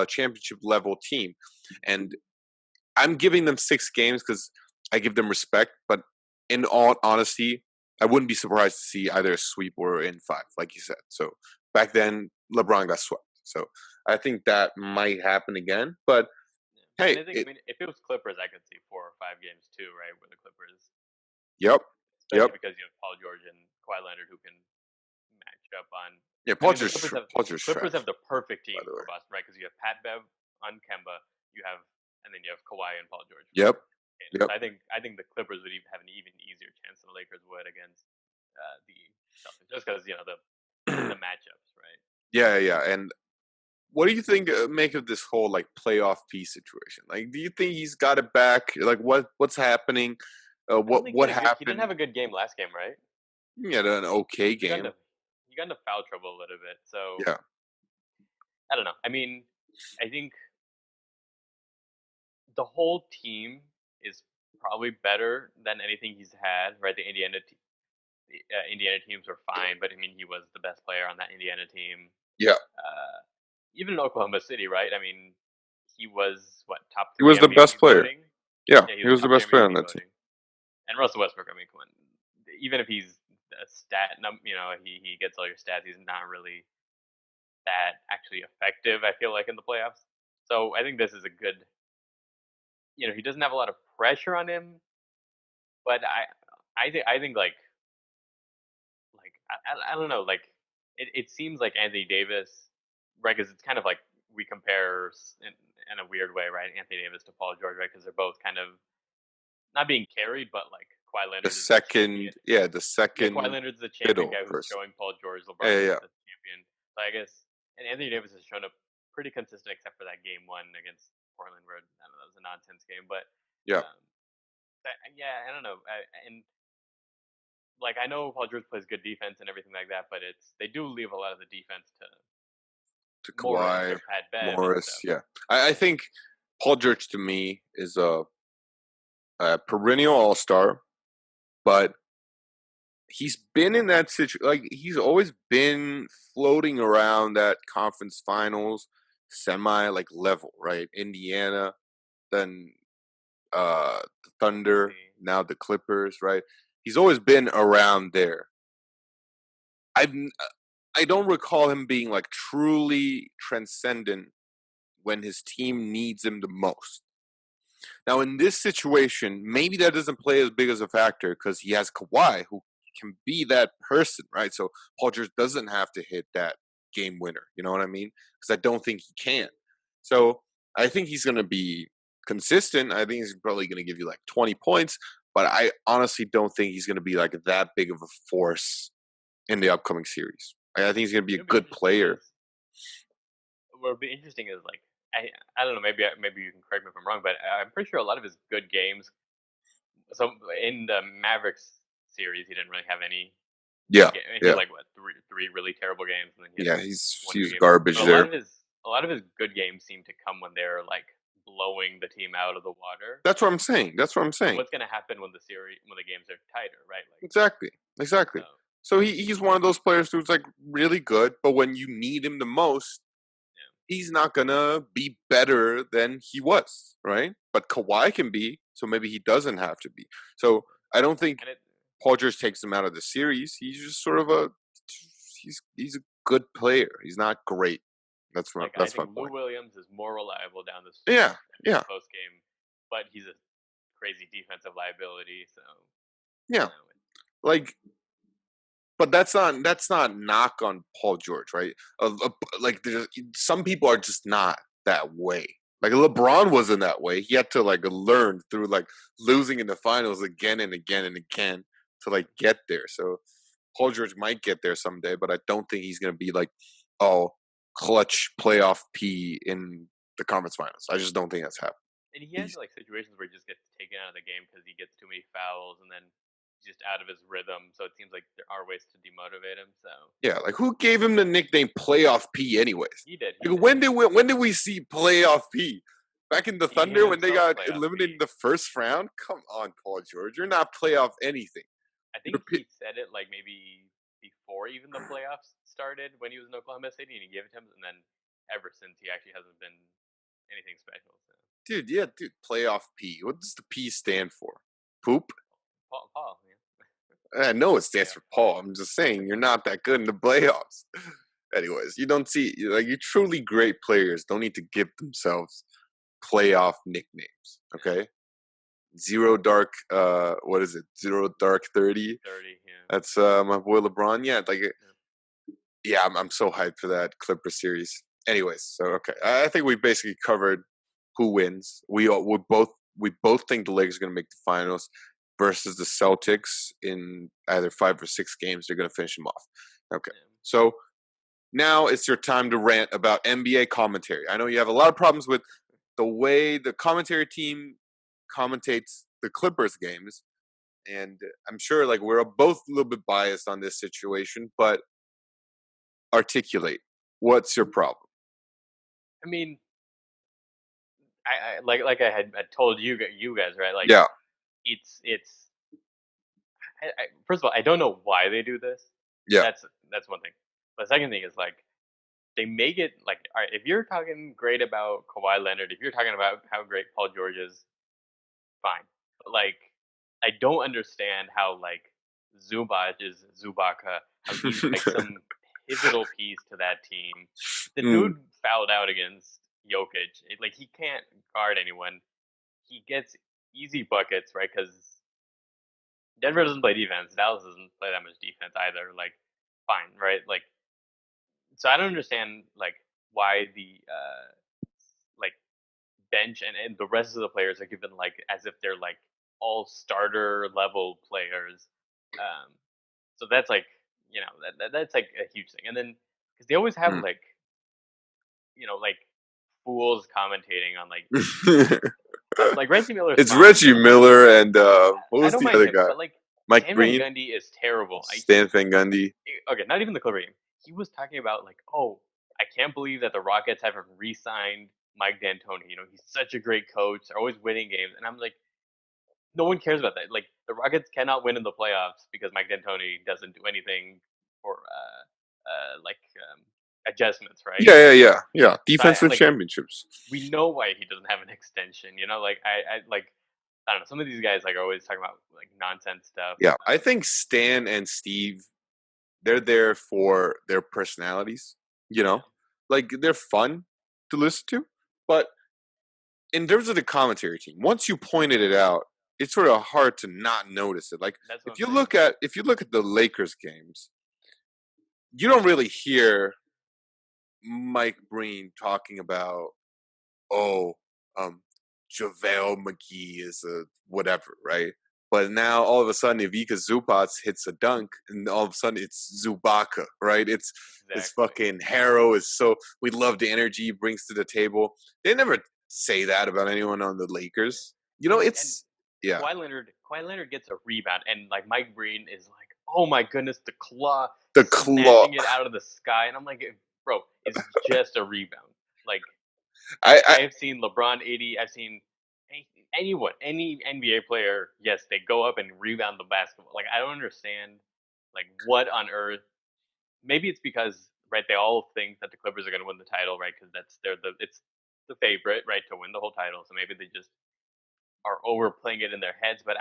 championship-level team. And I'm giving them 6 games because I give them respect. But in all honesty, I wouldn't be surprised to see either a sweep or in 5, like you said. So back then, LeBron got swept. So I think that might happen again. But hey, And I mean, if it was Clippers, I could see 4 or 5 games too, right? Where the Clippers, yep, especially because you have Paul George and Kawhi Leonard who can match up on. yeah. I mean, the Paul George Clippers trash, have the perfect by team the way. for Boston, right? Because you have Pat Bev on Kemba, and then you have Kawhi and Paul George. Yep, So I think the Clippers would have an even easier chance than the Lakers would against the Celtics, just because the matchups, right? yeah. And what do you think make of this whole like playoff P situation? Like, do you think he's got it back? Like, what's happening? I don't think What he didn't have happened? a good game last game, right? He had an okay He got game. into he got into foul trouble a little bit, so Yeah, I don't know. I mean, I think the whole team is probably better than anything he's had. Right, the Indiana teams were fine, but I mean, he was the best player on that Indiana team. yeah. Uh, even in Oklahoma City, right? I mean, he was what, top He three was the best MVP player. voting. Yeah, Yeah, he he was was the top three best player on MVP that team. voting. And Russell Westbrook, I mean, come on. Even if he's a he gets all your stats. He's not really that actually effective. I feel like in the playoffs. So I think this is a good. He doesn't have a lot of pressure on him, but I think I don't know, like it seems like Anthony Davis, right? Because it's kind of like we compare in a weird way, right? Anthony Davis to Paul George, right? Because they're both kind of not being carried, but like Kawhi The Leonard is the champion. second, yeah, the Yeah, Kawhi second Leonard's the champion fiddle guy who's person. showing Paul George. Yeah, LeBron yeah, James yeah. is the champion. So I guess, and Anthony Davis has shown up pretty consistent, except for that game 1 against Portland, where I don't know, that was a nonsense game. But Yeah. um, yeah, I don't know. And like I know Paul George plays good defense and everything like that, but they do leave a lot of the defense To to Morris Kawhi, or Pat Bev and Morris, stuff. yeah. I think Paul George to me is a perennial All Star, but he's been in that situation. Like he's always been floating around that conference finals semi like level, right? Indiana, then the Thunder, now the Clippers, right? He's always been around there. I've I don't recall him being like truly transcendent when his team needs him the most. Now, in this situation, maybe that doesn't play as big as a factor because he has Kawhi, who can be that person, right? So Paul George doesn't have to hit that game winner. You know what I mean? Because I don't think he can. So I think he's going to be consistent. I think he's probably going to give you like 20 points, but I honestly don't think he's going to be like that big of a force in the upcoming series. I think he's going to be a good player. What'll be interesting is like I don't know, maybe you can correct me if I'm wrong, but I'm pretty sure a lot of his good games. So in the Mavericks series, he didn't really have any. Yeah, He had like what, three really terrible games, and then he had he's one good game. garbage But there. a lot of his good games seem to come when they're like blowing the team out of the water. That's what I'm saying. So what's gonna happen when the games are tighter, right? Like, exactly. So So he's one of those players who's like really good, but when you need him the most, he's not gonna be better than he was, right? But Kawhi can be, so maybe he doesn't have to be. So I don't think Paul George takes him out of the series. He's just sort of he's a good player. He's not great. That's my I think point. Lou Williams is more reliable down the Yeah, stretch post game, but he's a crazy defensive liability. So yeah, like, but that's not knock on Paul George, right? Like, some people are just not that way. Like LeBron wasn't that way. He had to like learn through like losing in the finals again and again and again to like get there. So Paul George might get there someday, but I don't think he's gonna be like, oh, clutch playoff P in the conference finals. I just don't think that's happening. And he has like situations where he just gets taken out of the game because he gets too many fouls, and then he's just out of his rhythm. So it seems like there are ways to demotivate him. So yeah, like who gave him the nickname Playoff P, anyways? He did. Like, when did we see Playoff P? Back in the Thunder when they got eliminated in the first round? Come on, Paul George, you're not playoff anything. I think he said it like maybe before even the playoffs started when he was in Oklahoma City, and he gave it to him, and then ever since he actually hasn't been anything special. So. Dude, playoff P. What does the P stand for? Poop? Paul, yeah. I know it stands for Paul. I'm just saying you're not that good in the playoffs. Anyways, you don't see like you truly great players don't need to give themselves playoff nicknames. Okay. Zero dark. What is it? Zero dark 30. 30. Yeah. That's my boy LeBron. Yeah, like yeah, I'm so hyped for that Clipper series. Anyways, so okay, I think we basically covered who wins. We both think the Lakers are going to make the finals versus the Celtics in either 5 or 6 games. They're going to finish them off. Okay, so now it's your time to rant about NBA commentary. I know you have a lot of problems with the way the commentary team commentates the Clippers games, and I'm sure like we're both a little bit biased on this situation, but articulate what's your problem. I mean, I like I had told you guys, right? Like, yeah, it's. First of all, I don't know why they do this. Yeah, that's one thing. But the second thing is like they make it like, all right, if you're talking great about Kawhi Leonard, if you're talking about how great Paul George is, fine. But like, I don't understand how like Zubac is Zubaka, how he's like some pivotal piece to that team. The dude fouled out against Jokic. Like he can't guard anyone. He gets easy buckets, right? Because Denver doesn't play defense. Dallas doesn't play that much defense either. Like, fine, right? Like, so I don't understand like why the like bench and the rest of the players are given like as if they're like all starter level players. So that's like that's like a huge thing. And then because they always have like like fools commentating on like Reggie Miller. It's Reggie Miller and what was the other guy? But like Mike Stan Breen. Van Gundy is terrible. Stan Van Gundy. Okay, not even the Clipper game. He was talking about like, oh, I can't believe that the Rockets haven't re-signed Mike D'Antoni. You know, he's such a great coach. They're always winning games, and I'm like, no one cares about that. Like, the Rockets cannot win in the playoffs because Mike D'Antoni doesn't do anything for adjustments, right? Yeah. Defensive championships. We know why he doesn't have an extension. You know, like I don't know. Some of these guys like are always talking about like nonsense stuff. Yeah, I think Stan and Steve, they're there for their personalities. You know, like they're fun to listen to. But in terms of the commentary team, once you pointed it out, it's sort of hard to not notice it. Like if you look at the Lakers games, you don't really hear Mike Breen talking about, JaVale McGee is a whatever, right? But now all of a sudden, Ivica Zubac hits a dunk, and all of a sudden it's Zubaka, right? It's fucking Harrow is so we love the energy he brings to the table. They never say that about anyone on the Lakers. You know, it's Kawhi Leonard gets a rebound, and like Mike Breen is like, oh my goodness, the claw snatching it out of the sky, and I'm like, bro, it's just a rebound. Like I've seen LeBron 80. I've seen anyone, any NBA player. Yes, they go up and rebound the basketball. Like I don't understand Like, what on earth? Maybe it's because right they all think that the Clippers are going to win the title, right? Because it's the favorite, right, to win the whole title. So maybe they just are overplaying it in their heads. But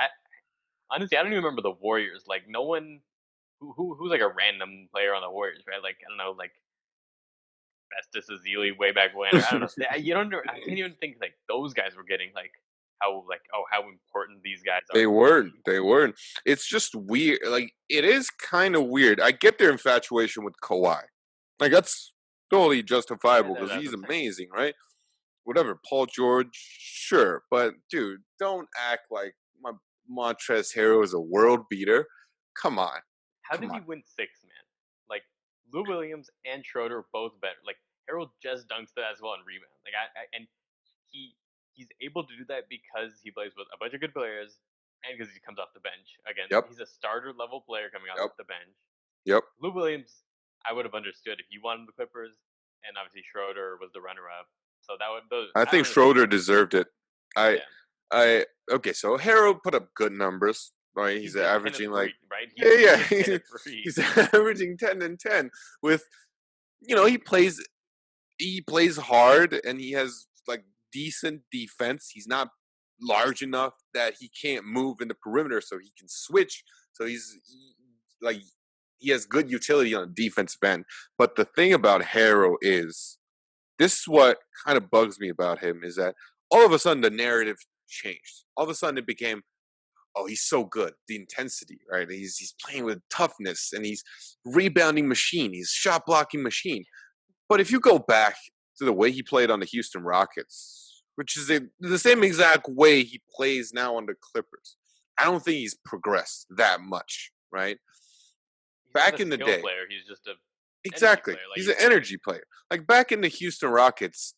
honestly, I don't even remember the Warriors. Like, no one who's like a random player on the Warriors, right? Like, I don't know, like Festus Ezeli way back when, or I don't know. You don't. I can't even think like those guys were getting like how important these guys are They for the weren't. team. They weren't. It's just weird. Like it is kind of weird. I get their infatuation with Kawhi. Like that's totally Yeah, justifiable because that's he's what I'm saying. amazing, right? Whatever. Paul George, sure, but dude, don't act like my Montrezl Harrell is a world beater. Come on, How come did on. he win six, man? Like Lou Williams and Schroeder both better. Like Harold just dunks it as well in rebound. Like and he he's able to do that because he plays with a bunch of good players and because he comes off the bench. Again, Yep, he's a starter level player coming off yep, the bench. yep. Lou Williams, I would have understood if he wanted the Clippers, and obviously Schroeder was the runner-up. So that would those I I don't think understand Schroeder those. deserved it. I, Yeah, okay. So Harrell put up good numbers, right? he's He's got 10 and averaging like, 3, right? yeah, He yeah. is 10 and 3. He's averaging 10 and 10 with, he plays hard and he has like decent defense. He's not large enough that he can't move in the perimeter, so he can switch. So like he has good utility on the defensive end. But the thing about Harrow is this is what kind of bugs me about him is that all of a sudden the narrative changed. All of a sudden it became, oh, he's so good. The intensity, right? He's playing with toughness and he's rebounding machine. He's shot blocking machine. But if you go back to the way he played on the Houston Rockets, which is the same exact way he plays now on the Clippers, I don't think he's progressed that much, right? He's not a Back in the skill day, player. He's just a energy exactly. player, like He's you're an saying. energy player. Like back in the Houston Rockets,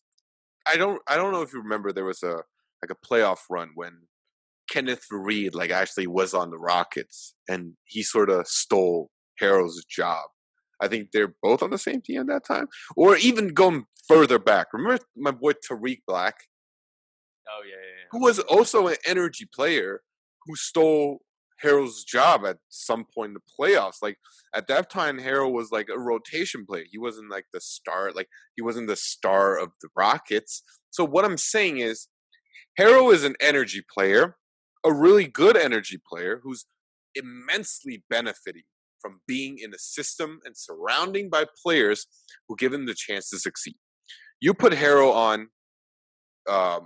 I don't know if you remember there was a playoff run when Kenneth Reed like actually was on the Rockets and he sort of stole Harrell's job. I think they're both on the same team at that time. Or even going further back. Remember my boy Tariq Black, Oh yeah, yeah, yeah. who Okay, was yeah, yeah. also an energy player who stole Harrell's job at some point in the playoffs. Like at that time, Harrell was like a rotation player. He wasn't like the star. Like he wasn't the star of the Rockets. So what I'm saying is, Harrell is an energy player, a really good energy player who's immensely benefiting from being in a system and surrounding by players who give him the chance to succeed. You put Harrell on,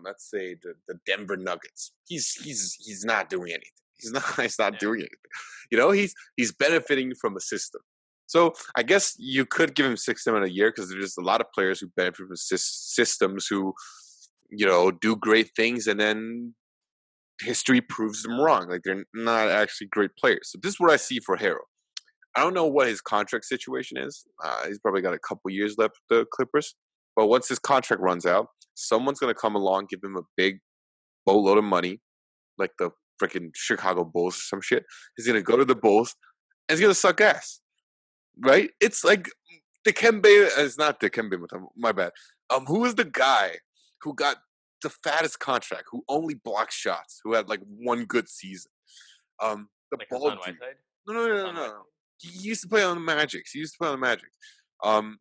let's say the Denver Nuggets. He's not doing anything. He's not Yeah. doing anything. He's benefiting from a system. So I guess you could give him $6 million a year because there's a lot of players who benefit from systems who do great things and then history proves them wrong. Like they're not actually great players. So this is what I Yeah. see for Harrell. I don't know what his contract situation is. He's probably got a couple years left with the Clippers. But once his contract runs out, someone's going to come along, give him a big boatload of money, like the freaking Chicago Bulls or some shit. He's going to go to the Bulls and he's going to suck ass, right? It's like Dikembe. It's not Dikembe. My bad. Who was the guy who got the fattest contract? Who only blocked shots? Who had like one good season? The Like Hassan bald dude. Whiteside. No, no, no, no, Hassan no. Whiteside. He used to play on the Magic. He used to play on the Magic. Um,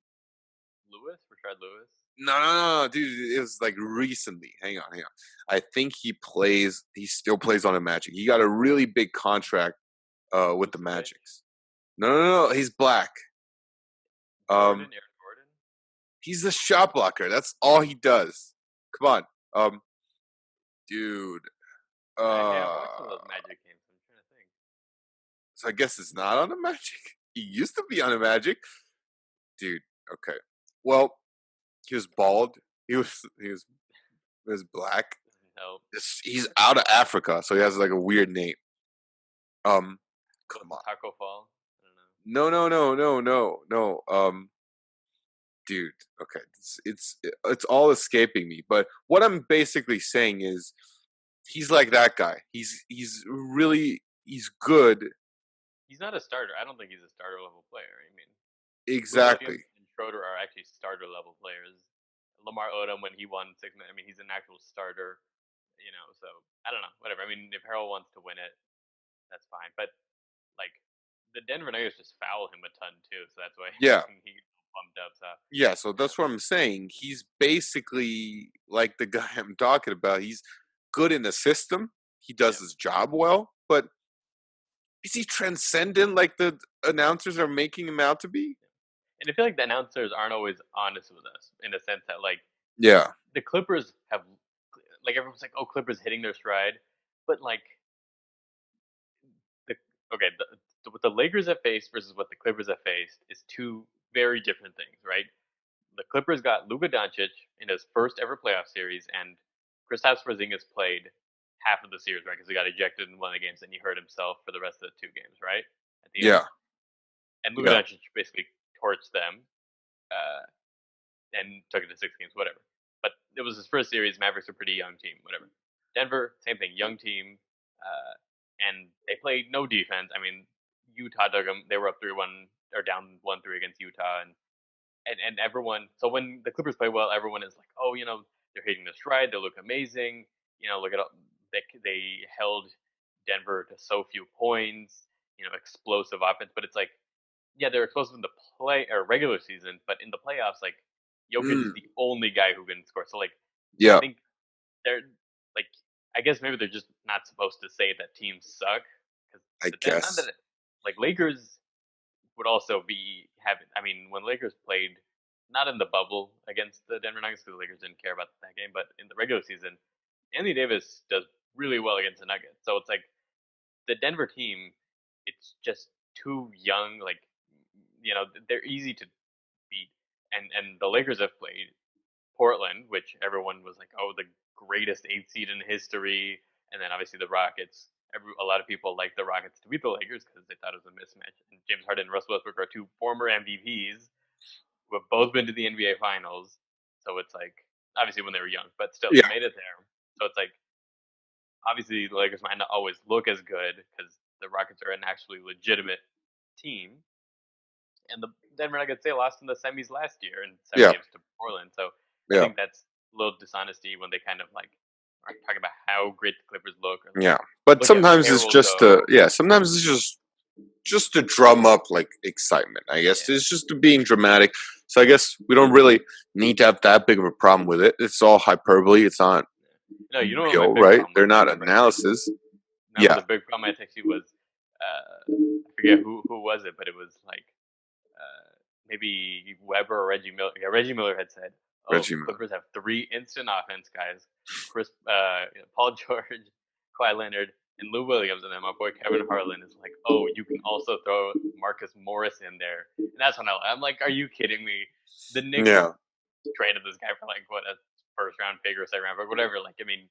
Lewis. Rashard Lewis. no, no, no, no, dude. It was like recently. Hang on, hang on. I think he plays. He still plays on the Magic. He got a really big contract with the Vucevic. Magics. No, no, no. He's black. Gordon. Um, Aaron Gordon. he's a shot blocker. That's all he does. Come on, dude. I haven't Uh, watched some of those Magic games. I'm trying to think. so I guess it's not on the Magic. He used to be on the Magic, dude. Okay. Well, he was bald. He was black. Doesn't help. He's out of Africa, so he has like a weird name. Um, come What's the on. taco fall? I don't know. No, no, no, no, no, no. Dude. Okay, it's all escaping me. But what I'm basically saying is, he's like that guy. He's good. He's not a starter. I don't think he's a starter level player. I mean, Lou Exactly. Williams and Schroeder are actually starter level players. Lamar Odom, when he won 6 minutes, I mean, he's an actual starter. So I don't know. Whatever. I mean, if Harold wants to win it, that's fine. But like the Denver Nuggets just foul him a ton too, so that's why Yeah. he pumped up. So Yeah, so that's what I'm saying. He's basically like the guy I'm talking about. He's good in the system. He does his job well, but is he transcendent like the announcers are making him out to be? and I feel like the announcers aren't always honest with us in the sense that like Yeah. the Clippers have like everyone's like, oh, Clippers hitting their stride, but like the okay, what the Lakers have faced versus what the Clippers have faced is two very different things, right? The Clippers got Luka Doncic in his first ever playoff series, and Kristaps Porzingis played half of the series, right? Because he got ejected in one of the games, and he hurt himself for the rest of the two games, right? At the end, Yeah. and Luka Yeah. Doncic basically torched them, uh, and took it to 6 games, whatever. But it was his first series. Mavericks are a pretty young team, whatever. Denver, same thing, young team, and they played no defense. I mean, Utah dug them. They were up 3-1 or down 1-3 against Utah, and everyone. So when the Clippers play well, everyone is like, oh, they're hitting the stride. They look amazing. Look at all, they held Denver to so few points. Explosive offense. But it's like, yeah, they're explosive in the play or regular season, but in the playoffs, like Jokic is Mm. the only guy who can score. So like, I Yeah. think they're like, I guess maybe they're just not supposed to say that teams suck because I not that guess. like Lakers would also be having. I mean, when Lakers played, not in the bubble against the Denver Nuggets because the Lakers didn't care about that game, but in the regular season, Anthony Davis does really well against the Nuggets. So it's like the Denver team, it's just too young. Like, they're easy to beat, and the Lakers have played Portland, which everyone was like, oh, the greatest 8th seed in history, and then obviously the Rockets. A lot of people like the Rockets to beat the Lakers because they thought it was a mismatch. And James Harden and Russell Westbrook are two former MVPs who have both been to the NBA Finals. So it's like, obviously when they were young, but still they Yeah. made it there. So it's like, obviously the Lakers might not always look as good because the Rockets are an actually legitimate team. And the Denver Nuggets, they lost in the semis last year in 7 games to Portland. So I Yeah. think that's a little dishonesty when they kind of like are talking about how great the Clippers look, or like Yeah. But look at sometimes it's Harold just go. sometimes it's just to drum up like excitement. I guess Yeah. it's just being dramatic. So I guess we don't really need to have that big of a problem with it. It's all hyperbole. It's not No, you know what my real, big right? problem was? They're I not remember I texted. analysis. Remember Yeah. the big problem I texted you was I forget who was it, but it was like maybe Weber or Reggie Miller. Yeah, Reggie Miller had said, "Oh, Reggie the Miller. Clippers have 3 instant offense guys: Paul George, Kawhi Leonard, and Lou Williams." And then my boy Kevin Harlan is like, "Oh, you can also throw Marcus Morris in there." And that's when I'm like, "Are you kidding me?" The Knicks Yeah. traded this guy for like what, a first round pick or second round pick, whatever. Like, I mean,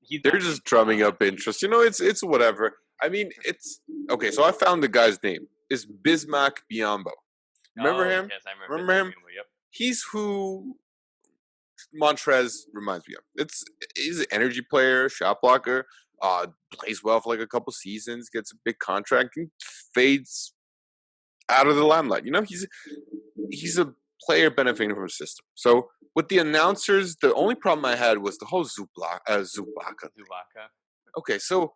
he's They're not just instant drumming offense. up interest. It's whatever. I mean, it's okay. So I found the guy's name. It's Bismack Biombo. Remember Oh him? yes, I remember Remember Bismack him? Biyombo. Yep. He's who Montrez reminds me of. He's an energy player, shot blocker, plays well for like a couple seasons, gets a big contract, and fades out of the limelight. He's a player benefiting from a system. So with the announcers, the only problem I had was the whole Zubaka thing. Zubaka. Okay, so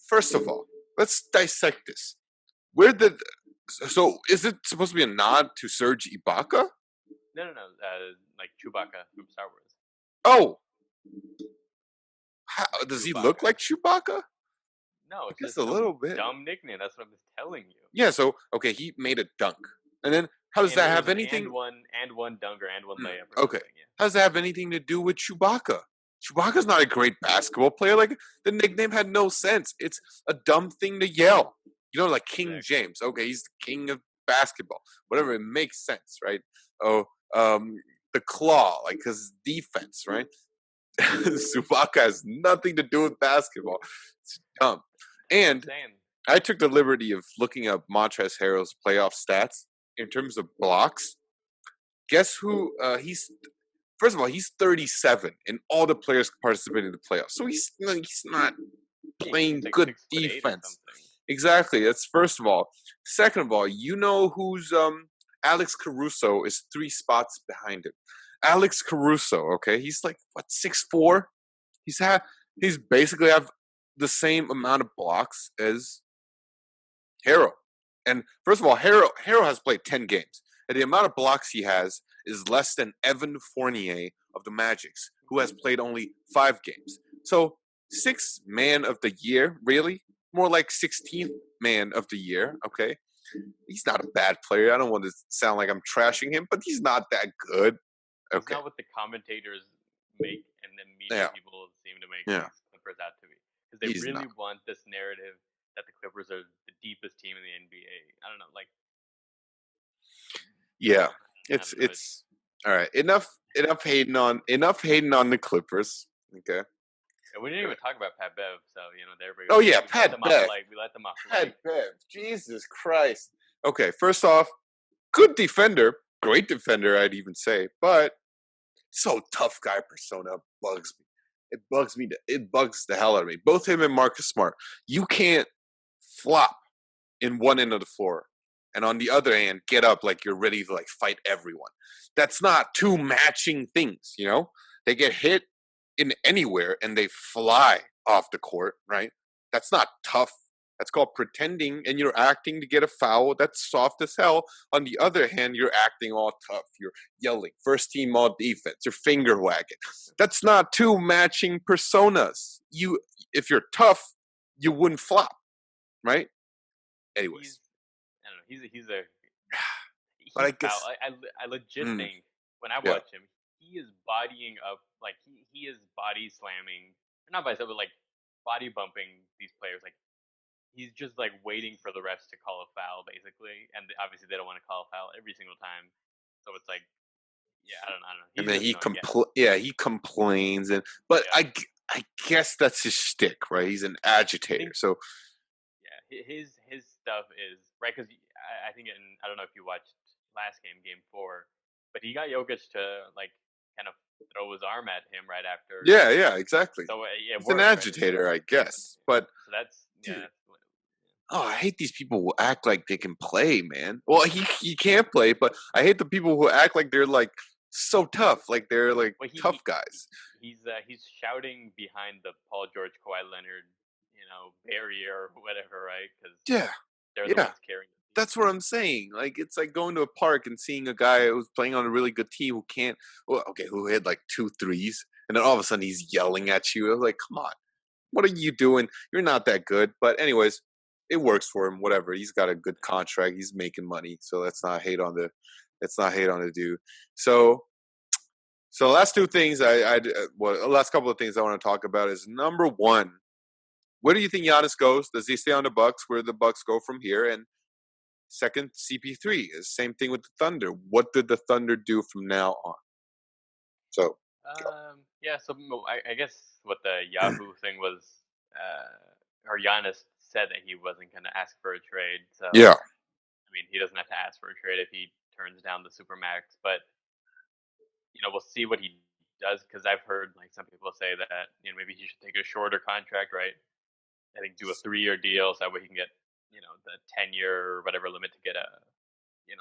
first of all, let's dissect this. Where did so is it supposed to be a nod to Serge Ibaka? No, no, no. Like Chewbacca from Star Wars. Oh, Like does he look Chewbacca. like Chewbacca? No, I it's guess just a some little bit. dumb nickname. That's what I was telling you. Yeah, so okay, he made a dunk. And then how does And that it was have an anything and one dunker and one layup or okay. something. Yeah. How does that have anything to do with Chewbacca? Chewbacca's not a great basketball player. Like the nickname had no sense. It's a dumb thing to yell. Like King Exactly. James. Okay, he's the king of basketball. Whatever, it makes sense, right? Oh, the claw, like his defense, right? Chewbacca has nothing to do with basketball. It's dumb. That's what I'm And saying. I took the liberty of looking up Montrezl Harrell's playoff stats in terms of blocks. Guess who? He's first of all, he's 37, and all the players participating in the playoffs. So he's not Yeah, he's playing like good 6'8" or defense. something. Exactly. That's first of all. Second of all, you know who's Alex Caruso is 3 spots behind him. Alex Caruso, okay, he's like what 6'4". He's basically have the same amount of blocks as Harrell. And first of all, Harrell has played 10 games, and the amount of blocks he has is less than Evan Fournier of the Magics, who has played only 5 games. So, sixth man of the year, really? More like 16th man of the year, okay? He's not a bad player. I don't want to sound like I'm trashing him, but he's not that good. He's Okay. not what the commentators make and the media Yeah. people seem to make Yeah. these Clippers out to be, because they He's really not. want this narrative that the Clippers are the deepest team in the NBA. I don't know, like Yeah. I don't know. It's all right. Enough hating on the Clippers. Okay. We didn't even talk about Pat Bev, so there we Oh go. yeah, We let Pat them off Bev. light. We let them off Pat light. Bev. Jesus Christ. Okay, first off, good defender, great defender, I'd even say, but so tough guy persona bugs me. It bugs me. It bugs the hell out of me. Both him and Marcus Smart. You can't flop in one end of the floor, and on the other hand, get up like you're ready to like fight everyone. That's not two matching things. They get hit in anywhere and they fly off the court. Right? That's not tough. That's called pretending, and you're acting to get a foul. That's soft as hell. On the other hand, you're acting all tough. You're yelling, first team all defense. You're finger wagging. That's not two matching personas. If you're tough, you wouldn't flop, right? Anyways, I don't know. He's a but I foul. guess, I legit think when I yeah, watch him, he is bodying up, like he is body slamming, not by but like body bumping these players. Like he's just like waiting for the refs to call a foul, basically, and obviously they don't want to call a foul every single time. So it's like, yeah, I don't know. and He's then just annoying. Yeah, he complains, but yeah. I guess that's his shtick, right? He's an agitator, think so yeah, his stuff is right because I think I don't know if you watched last game 4, but he got Jokic to like kind of throw his arm at him right after. yeah, exactly. So it He's an worked, right? agitator, I guess, but So that's dude, yeah. I hate these people who act like they can play, man. Well, he can't play, but I hate the people who act like they're like so tough, like they're like Well, tough guys. he's shouting behind the Paul George Kawhi Leonard barrier or whatever, right? Because Yeah, they're the yeah. ones carrying the team. That's what I'm saying. Like it's like going to a park and seeing a guy who's playing on a really good team who can't, well, okay, who hit like 2 threes, and then all of a sudden he's yelling at you. I was like, come on, what are you doing? You're not that good. But anyways, it works for him. Whatever. He's got a good contract. He's making money, so let's not hate on the dude. So the last two things the last couple of things I want to talk about is number one. Where do you think Giannis goes? Does he stay on the Bucks? Where do the Bucks go from here? And second, CP3 is same thing with the Thunder. What did the Thunder do from now on? So Yeah. So I guess what the Yahoo thing was, or Giannis said that he wasn't going to ask for a trade. So yeah, I mean, he doesn't have to ask for a trade if he turns down the supermax. But we'll see what he does because I've heard like some people say that maybe he should take a shorter contract, right? I think do a 3-year deal so that way he can get the 10-year or whatever limit to get a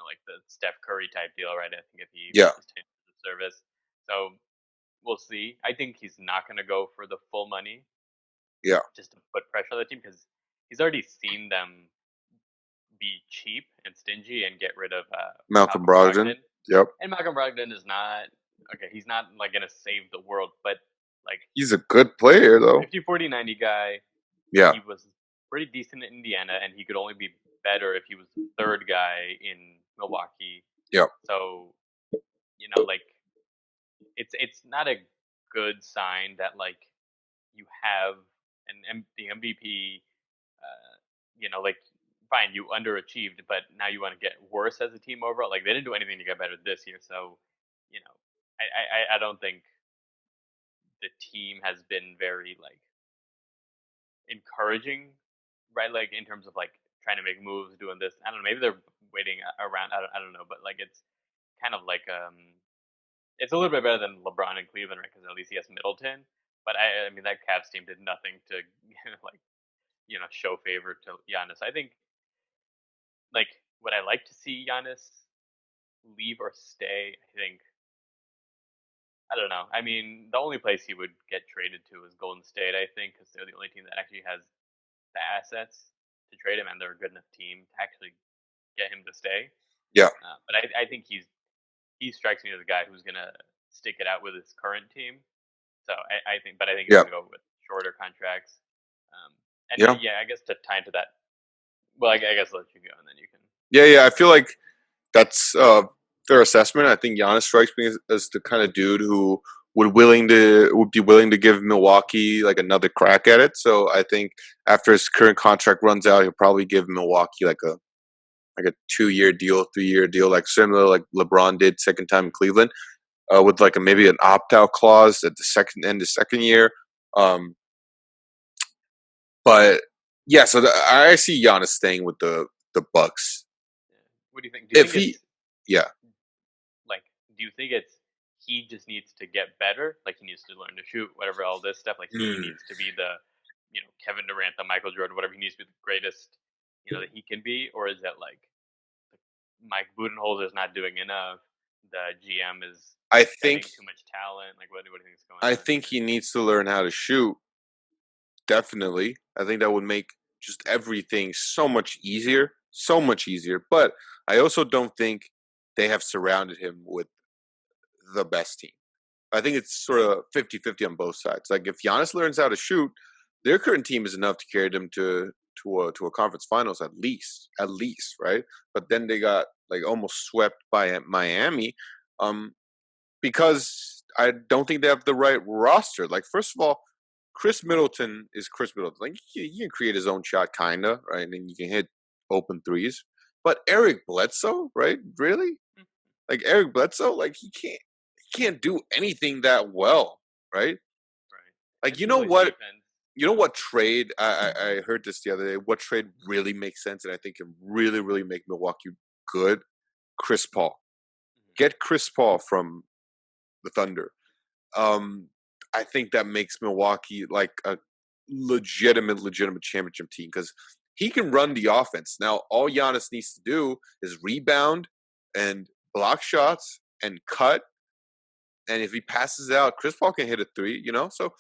like the Steph Curry type deal, right? I think if he yeah, wishes to enter the service. So we'll see. I think he's not going to go for the full money yeah. just to put pressure on the team because he's already seen them be cheap and stingy and get rid of Malcolm Malcolm Brogdon. Brogdon. Yep. And Malcolm Brogdon is not okay. He's not like going to save the world, but like He's a good player though. 50, 40, 90 guy. Yeah. He was pretty decent in Indiana, and he could only be better if he was the third guy in Milwaukee. Yep. So, like it's not a good sign that like you have the MVP. Like fine, you underachieved, but now you want to get worse as a team overall. Like they didn't do anything to get better this year, so you know, I don't think the team has been very like encouraging, right? Like in terms of like trying to make moves, doing this. I don't know. Maybe they're waiting around. I don't know, but like it's kind of like it's a little bit better than LeBron in Cleveland, right? Because at least he has Middleton. But I mean that Cavs team did nothing to like show favor to Giannis. I think like would I like to see Giannis leave or stay? I think I don't know. I mean, the only place he would get traded to is Golden State, I think, because they're the only team that actually has the assets to trade him, and they're a good enough team to actually get him to stay. Yeah. But I think he strikes me as a guy who's gonna stick it out with his current team. So I think he's Yeah. gonna go with shorter contracts. And Yeah. yeah, I guess to tie into that. Well, I guess I'll let you go and then you can. Yeah. I feel like that's their assessment. I think Giannis strikes me as the kind of dude who would be willing to give Milwaukee like another crack at it. So I think after his current contract runs out, he'll probably give Milwaukee like a 2-year deal, 3-year deal, like similar like LeBron did second time in Cleveland, with like maybe an opt out clause at the second year. But yeah, so I see Giannis staying with the Bucks. What do you think? Do you If think he, it's yeah, like? Do you think it's he just needs to get better? Like he needs to learn to shoot, whatever, all this stuff. Like he mm, needs to be the, Kevin Durant, the Michael Jordan, whatever. He needs to be the greatest, that he can be, or is it like Mike Budenholzer's not doing enough? The GM is I think betting too much talent. Like what do you think is going I on think here? he needs to learn how to shoot. Definitely, I think that would make just everything so much easier, so much easier. But I also don't think they have surrounded him with the best team. I think it's sort of 50-50 on both sides. Like if Giannis learns how to shoot, their current team is enough to carry them to a conference finals at least, right? But then they got like almost swept by Miami, because I don't think they have the right roster. Like first of all, Chris Middleton is Chris Middleton. Like he can create his own shot, kinda, right? And you can hit open threes. But Eric Bledsoe, right? Really? Like Eric Bledsoe, like he can't do anything that well, right? Right. Like And he plays defense. you know what trade I heard this the other day. What trade really makes sense and I think can really really make Milwaukee good? Chris Paul. Get Chris Paul from the Thunder. Um, I think that makes Milwaukee like a legitimate championship team because he can run the offense. Now, all Giannis needs to do is rebound and block shots and cut. And if he passes out, Chris Paul can hit a three. So So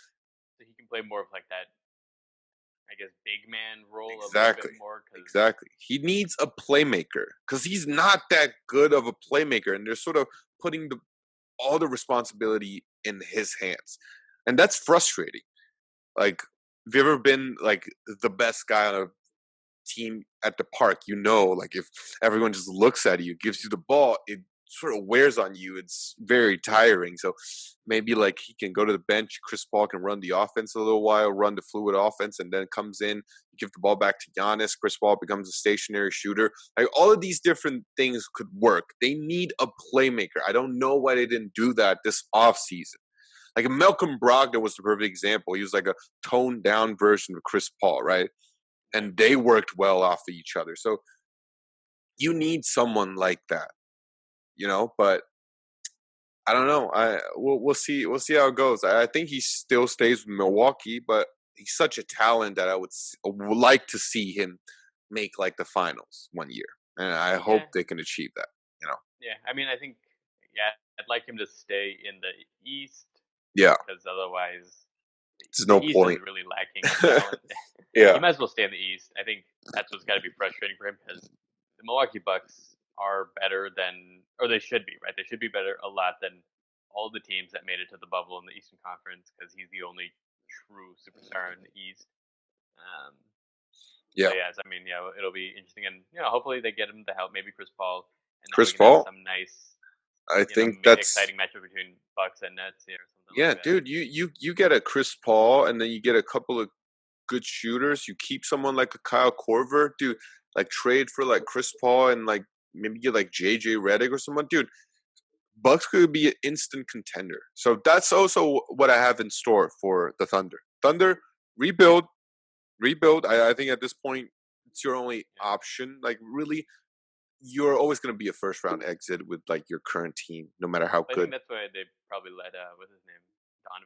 he can play more of like that, I guess, big man role a little bit exactly, more because exactly. He needs a playmaker because he's not that good of a playmaker, and they're sort of putting all the responsibility in his hands, and that's frustrating. Like, have you ever been like the best guy on a team at the park? Like if everyone just looks at you, gives you the ball, it sort of wears on you. It's very tiring. So maybe like he can go to the bench. Chris Paul can run the offense a little while, run the fluid offense, and then comes in, give the ball back to Giannis. Chris Paul becomes a stationary shooter. Like all of these different things could work. They need a playmaker. I don't know why they didn't do that this offseason. Like Malcolm Brogdon was the perfect example. He was like a toned down version of Chris Paul, right? And they worked well off of each other. So you need someone like that. But I don't know. We'll see. We'll see how it goes. I think he still stays with Milwaukee, but he's such a talent that I would like to see him make like the finals one year, and I hope yeah, they can achieve that. yeah. I mean, I think I'd like him to stay in the East Yeah, because otherwise there's the no East is point. really lacking in talent. He Yeah, might as well stay in the East. I think that's what's got to be frustrating for him because the Milwaukee Bucks are better than, or they should be, right? They should be better a lot than all the teams that made it to the bubble in the Eastern Conference because he's the only true superstar in the East. Um, so yeah. yes, I mean, it'll be interesting, and hopefully they get him the help, maybe Chris Paul, and then we Chris can have Paul. some nice, I think that's exciting matchup between Bucks and Nets here or something like yeah, that. dude. You get a Chris Paul, and then you get a couple of good shooters. You keep someone like a Kyle Korver, dude. Like trade for like Chris Paul and like maybe get like JJ Redick or someone, dude. Bucks could be an instant contender. So that's also what I have in store for the Thunder. Thunder rebuild, rebuild. I think at this point it's your only Yeah. option. Like really, you're always going to be a first round exit with like your current team, no matter how But I think good that's why they probably let what's his name,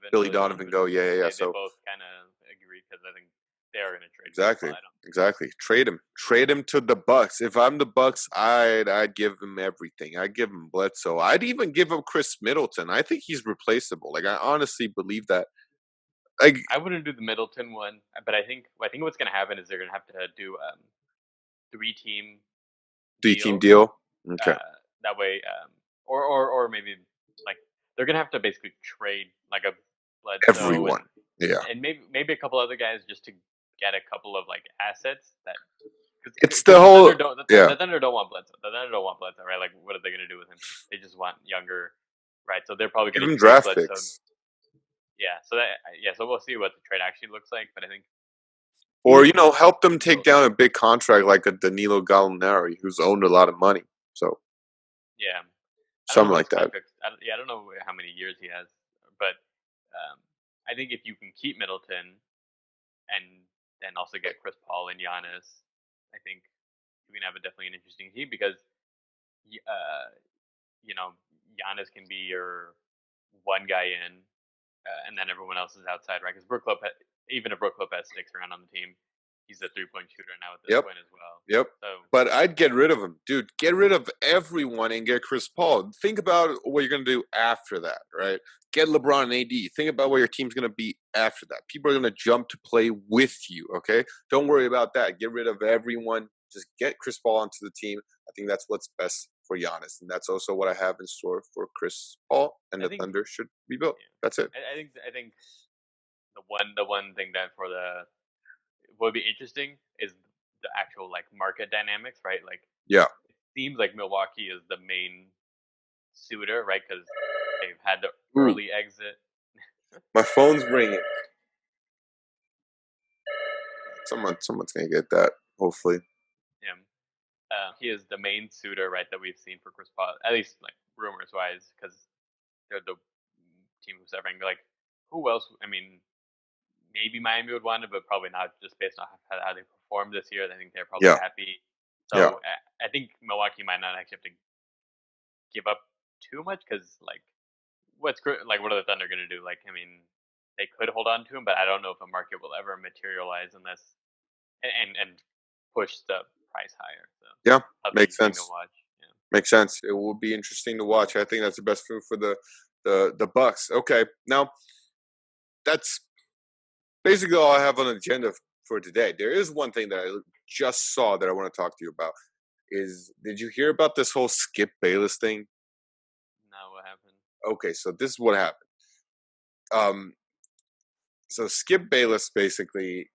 Billy Billy Donovan Donovan. go. Yeah, yeah, yeah. They So both kind of agree because I think they are going to trade Chris exactly, Paul. I don't. exactly. Trade him to the Bucks. If I'm the Bucks, I'd give him everything. I'd give him Bledsoe. I'd even give him Chris Middleton. I think he's replaceable. Like I honestly believe that. Like I wouldn't do the Middleton one, but I think what's going to happen is they're going to have to do 3-team 3-team deal. Okay. That way, or maybe like they're gonna have to basically trade like a Bledsoe Everyone. Yeah. and maybe a couple other guys just to get a couple of like assets that It's because the whole. Yeah. the Thunder don't want Bledsoe. The Thunder don't want Bledsoe, right? Like, what are they gonna do with him? They just want younger, right? So they're probably Give gonna him trade draft Bledsoe. picks. Yeah. So so we'll see what the trade actually looks like. But I think Or, help them take down a big contract like a Danilo Gallinari, who's owned a lot of money. So, yeah, I don't something know what like his that. contract. I don't know how many years he has, but I think if you can keep Middleton and then also get Chris Paul and Giannis, I think you can have definitely an interesting team because Giannis can be your one guy in, and then everyone else is outside, right? Because even if Brook Lopez sticks around on the team, he's a 3-point shooter now at this point as well. Yep. So, but I'd get rid of him. Dude, get rid of everyone and get Chris Paul. Think about what you're going to do after that, right? Get LeBron and AD. Think about what your team's going to be after that. People are going to jump to play with you, okay? Don't worry about that. Get rid of everyone. Just get Chris Paul onto the team. I think that's what's best for Giannis. And that's also what I have in store for Chris Paul. And the Thunder should rebuild. Yeah. That's it. I think the one thing that would be interesting is the actual like market dynamics, right? Like, yeah, it seems like Milwaukee is the main suitor, right? Because they've had the early exit. My phone's ringing. Someone's gonna get that. Hopefully. Yeah. He is the main suitor, right? That we've seen for Chris Paul, at least like rumors wise, because they're the team who's serving. Like, who else? I mean, maybe Miami would want it, but probably not, just based on how they performed this year. I think they're probably happy. So I think Milwaukee might not actually have to give up too much because what are the Thunder going to do? Like, I mean, they could hold on to him, but I don't know if the market will ever materialize unless and push the price higher. So yeah, makes sense to watch. Yeah. Makes sense. It will be interesting to watch. I think that's the best move for the Bucks. Okay, now that's basically all I have on the agenda for today. There is one thing that I just saw that I want to talk to you about. Did you hear about this whole Skip Bayless thing? No, what happened? Okay, so this is what happened. So Skip Bayless basically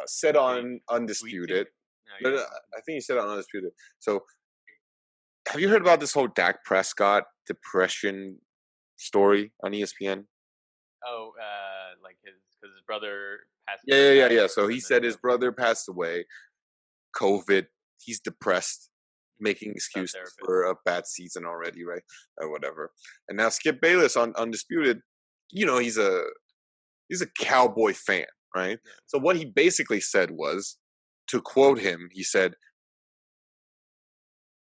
said on Undisputed. No, I think he said on Undisputed. So, have you heard about this whole Dak Prescott depression story on ESPN? Oh, like because his brother passed. Yeah. So he said his brother passed away, COVID. He's depressed, making excuses for a bad season already, right? Or whatever. And now Skip Bayless on Undisputed, he's a Cowboy fan, right? Yeah. So what he basically said was, to quote him, he said,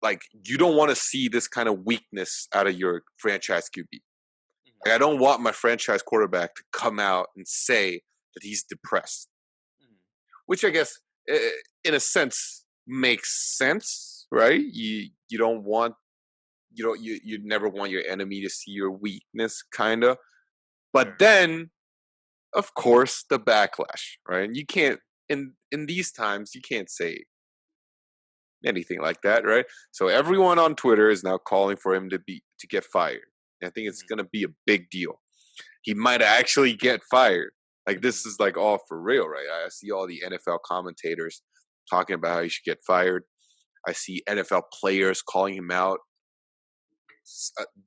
like, you don't want to see this kind of weakness out of your franchise QB. Mm-hmm. Like, I don't want my franchise quarterback to come out and say that he's depressed. Mm-hmm. Which I guess, in a sense, makes sense, right? You don't want, you never want your enemy to see your weakness, kind of. But then, of course, the backlash, right? And you can't, in these times, you can't say anything like that, right? So everyone on Twitter is now calling for him to get fired. And I think it's going to be a big deal. He might actually get fired. Like, this is like all for real, right? I see all the NFL commentators talking about how he should get fired. I see NFL players calling him out.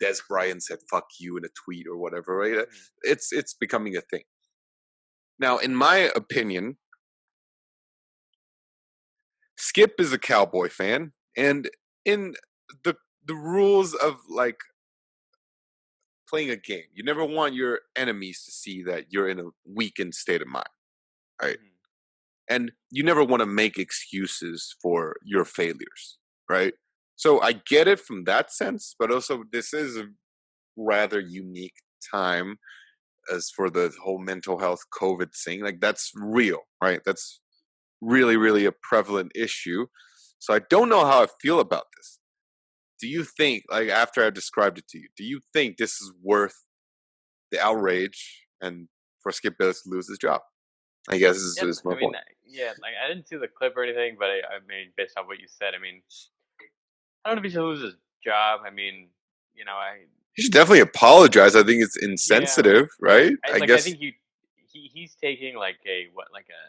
Des Bryant said "fuck you" in a tweet or whatever, right? It's becoming a thing. Now, in my opinion, Skip is a Cowboy fan, and in the rules of like playing a game, you never want your enemies to see that you're in a weakened state of mind, right? Mm-hmm. And you never want to make excuses for your failures, right? So I get it from that sense, but also this is a rather unique time as for the whole mental health COVID thing. Like, that's real, right? That's really, really a prevalent issue. So I don't know how I feel about this. Do you think, like, after I described it to you, do you think this is worth the outrage and for Skip Bayless to lose his job? I guess is my I mean, point. like I didn't see the clip or anything, but I mean, based off what you said, I mean, I don't know if he should lose his job. I mean, I He should definitely apologize. I think it's yeah, insensitive, right? I I guess. think he's taking like a what like a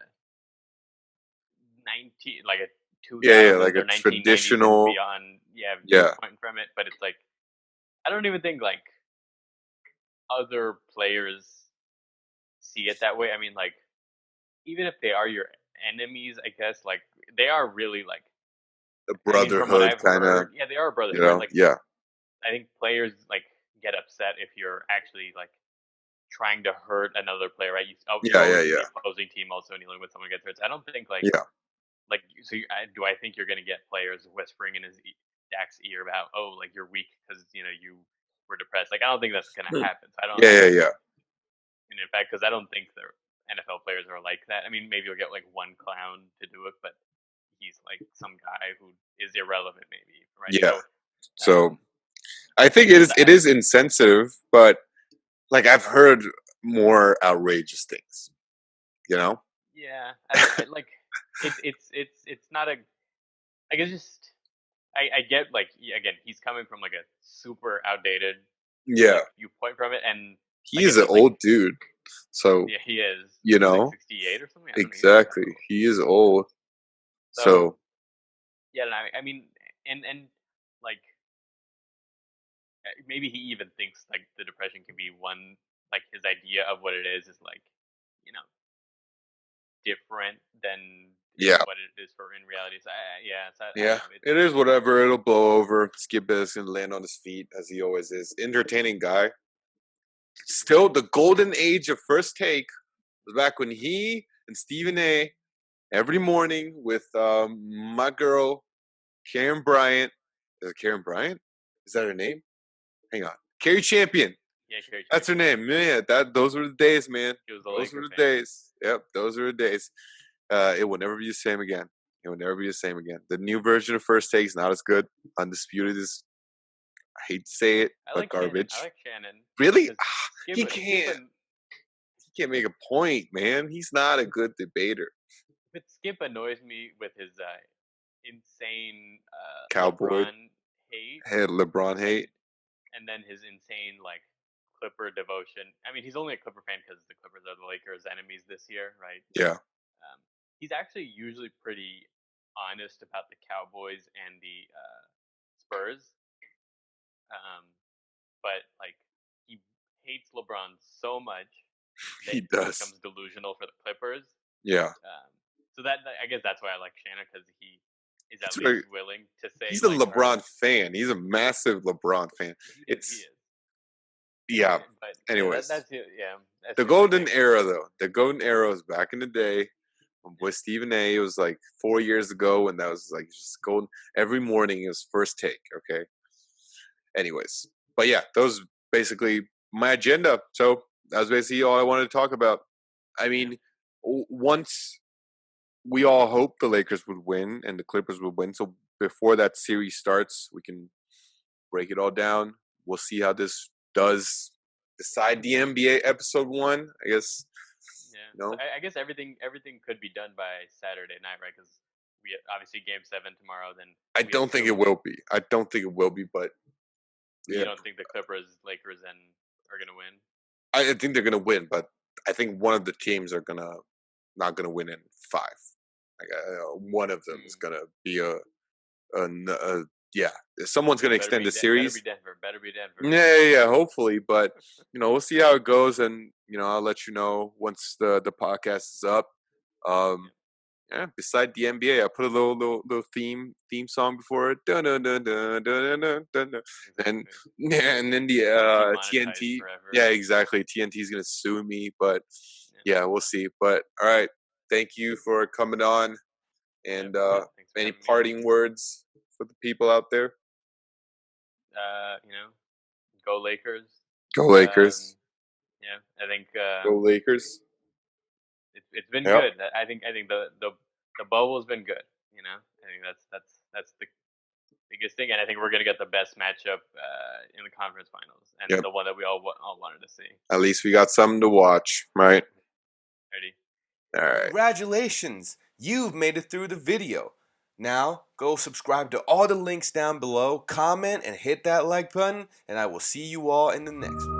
19 like a Yeah, like 2000s a or 1990s and traditional. beyond Yeah, viewpoint from it, but it's like I don't even think like other players see it that way. I mean, like even if they are your enemies, I guess like they are really like the I mean, from what brotherhood I've kind of. heard, yeah, they are a brotherhood, right? Like Yeah, I think players like get upset if you're actually like trying to hurt another player, right? You're always in yeah, the opposing team also kneeling when someone gets hurt. So I don't think yeah. do I think you're going to get players whispering in Dak's ear about like you're weak because you were depressed. Like I don't think that's going to happen. So Yeah. and in fact, because I don't think the NFL players are like that. I mean, maybe you'll get like one clown to do it, but he's like some guy who is irrelevant, maybe, right? Yeah. So, So um, I think because it is insensitive, but like I've heard more outrageous things. You know? yeah, I like it's not a. I guess just I get like again he's coming from like a super outdated Yeah. like viewpoint from it, and like He's it's an just like old dude. So, yeah he is you he's like know, 68 or something. I don't know. He's kind exactly. of old. He is old. So So, yeah, and I mean and like maybe he even thinks like the depression can be one like his idea of what it is like you know different than yeah. what it is for in reality. So yeah, so I don't Yeah. know. It's It is whatever. It'll blow over. Skip is going to land on his feet as he always is. Entertaining guy. Still, the golden age of first take was back when he and Stephen A. every morning with my girl Karen Bryant. Is it Karen Bryant? Is that her name? Hang on, Carrie Champion. yeah, Kerry That's her Champion. name. Yeah, those were the days, man. He was a Those were Laker the fan. days. Yep, those were the days. It will never be the same again. It will never be the same again. The new version of First Take is not as good. Undisputed is, I hate to say it, I but like Shannon. I garbage. like Shannon Really? because He Skip can't. He can't make a point, man. He's not a good debater. but Skip annoys me with his insane Cowboy LeBron hate had LeBron and hate. then his insane like Clipper devotion. I mean, he's only a Clipper fan because the Clippers are the Lakers' enemies this year, right? Yeah. He's actually usually pretty honest about the Cowboys and the Spurs, um, but like he hates LeBron so much that He he does. becomes delusional for the Clippers. Yeah. So that I guess that's why I like Shannon because he is at He's least willing to say he's a like, all right, LeBron fan. He's a massive LeBron fan. he It's is. yeah. But yeah, Anyways, that's it. Yeah, that's the the only golden thing. era though. The golden era was back in the day with Stephen A. It was like 4 years ago, and that was like just golden. Every morning it was first take. Okay. Anyways, but yeah, those basically my agenda. So that was basically all I wanted to talk about. I mean, once we all hope the Lakers would win and the Clippers would win. So before that series starts, we can break it all down. We'll see how this does decide the NBA episode one. I guess Yeah, you so know. I guess everything could be done by Saturday night, right? Because we obviously Game 7 tomorrow. Then I we don't think it assume will be. I don't think it will be, but you yeah, don't think the Clippers, Lakers, and are gonna win. I think they're gonna win. But I think one of the teams are gonna not gonna win in five. Like one of them is gonna be a yeah. Someone's gonna extend the Better be series. Denver. Better be Denver. Yeah, hopefully, but we'll see how it goes, and I'll let you know once the podcast is up. Um, yeah. Beside the NBA, I put a little theme song before it, dun, dun, dun, dun, dun, dun, dun, dun. And Exactly. yeah, and then the Be demonetized TNT. forever. Yeah, exactly. TNT is gonna sue me, but Yeah. yeah, we'll see. But all right, thank you for coming on, and Thanks for any having me on. parting words for the people out there? Go Lakers. Go Lakers! Yeah, I think Go Lakers! it's been Yep. good. I think the bubble's been good. I think that's the biggest thing, and I think we're gonna get the best matchup in the conference finals, and Yep. the one that we all wanted to see. At least we got something to watch, right? Ready? All right. Congratulations, you've made it through the video. Now, go subscribe to all the links down below, comment, and hit that like button, and I will see you all in the next one.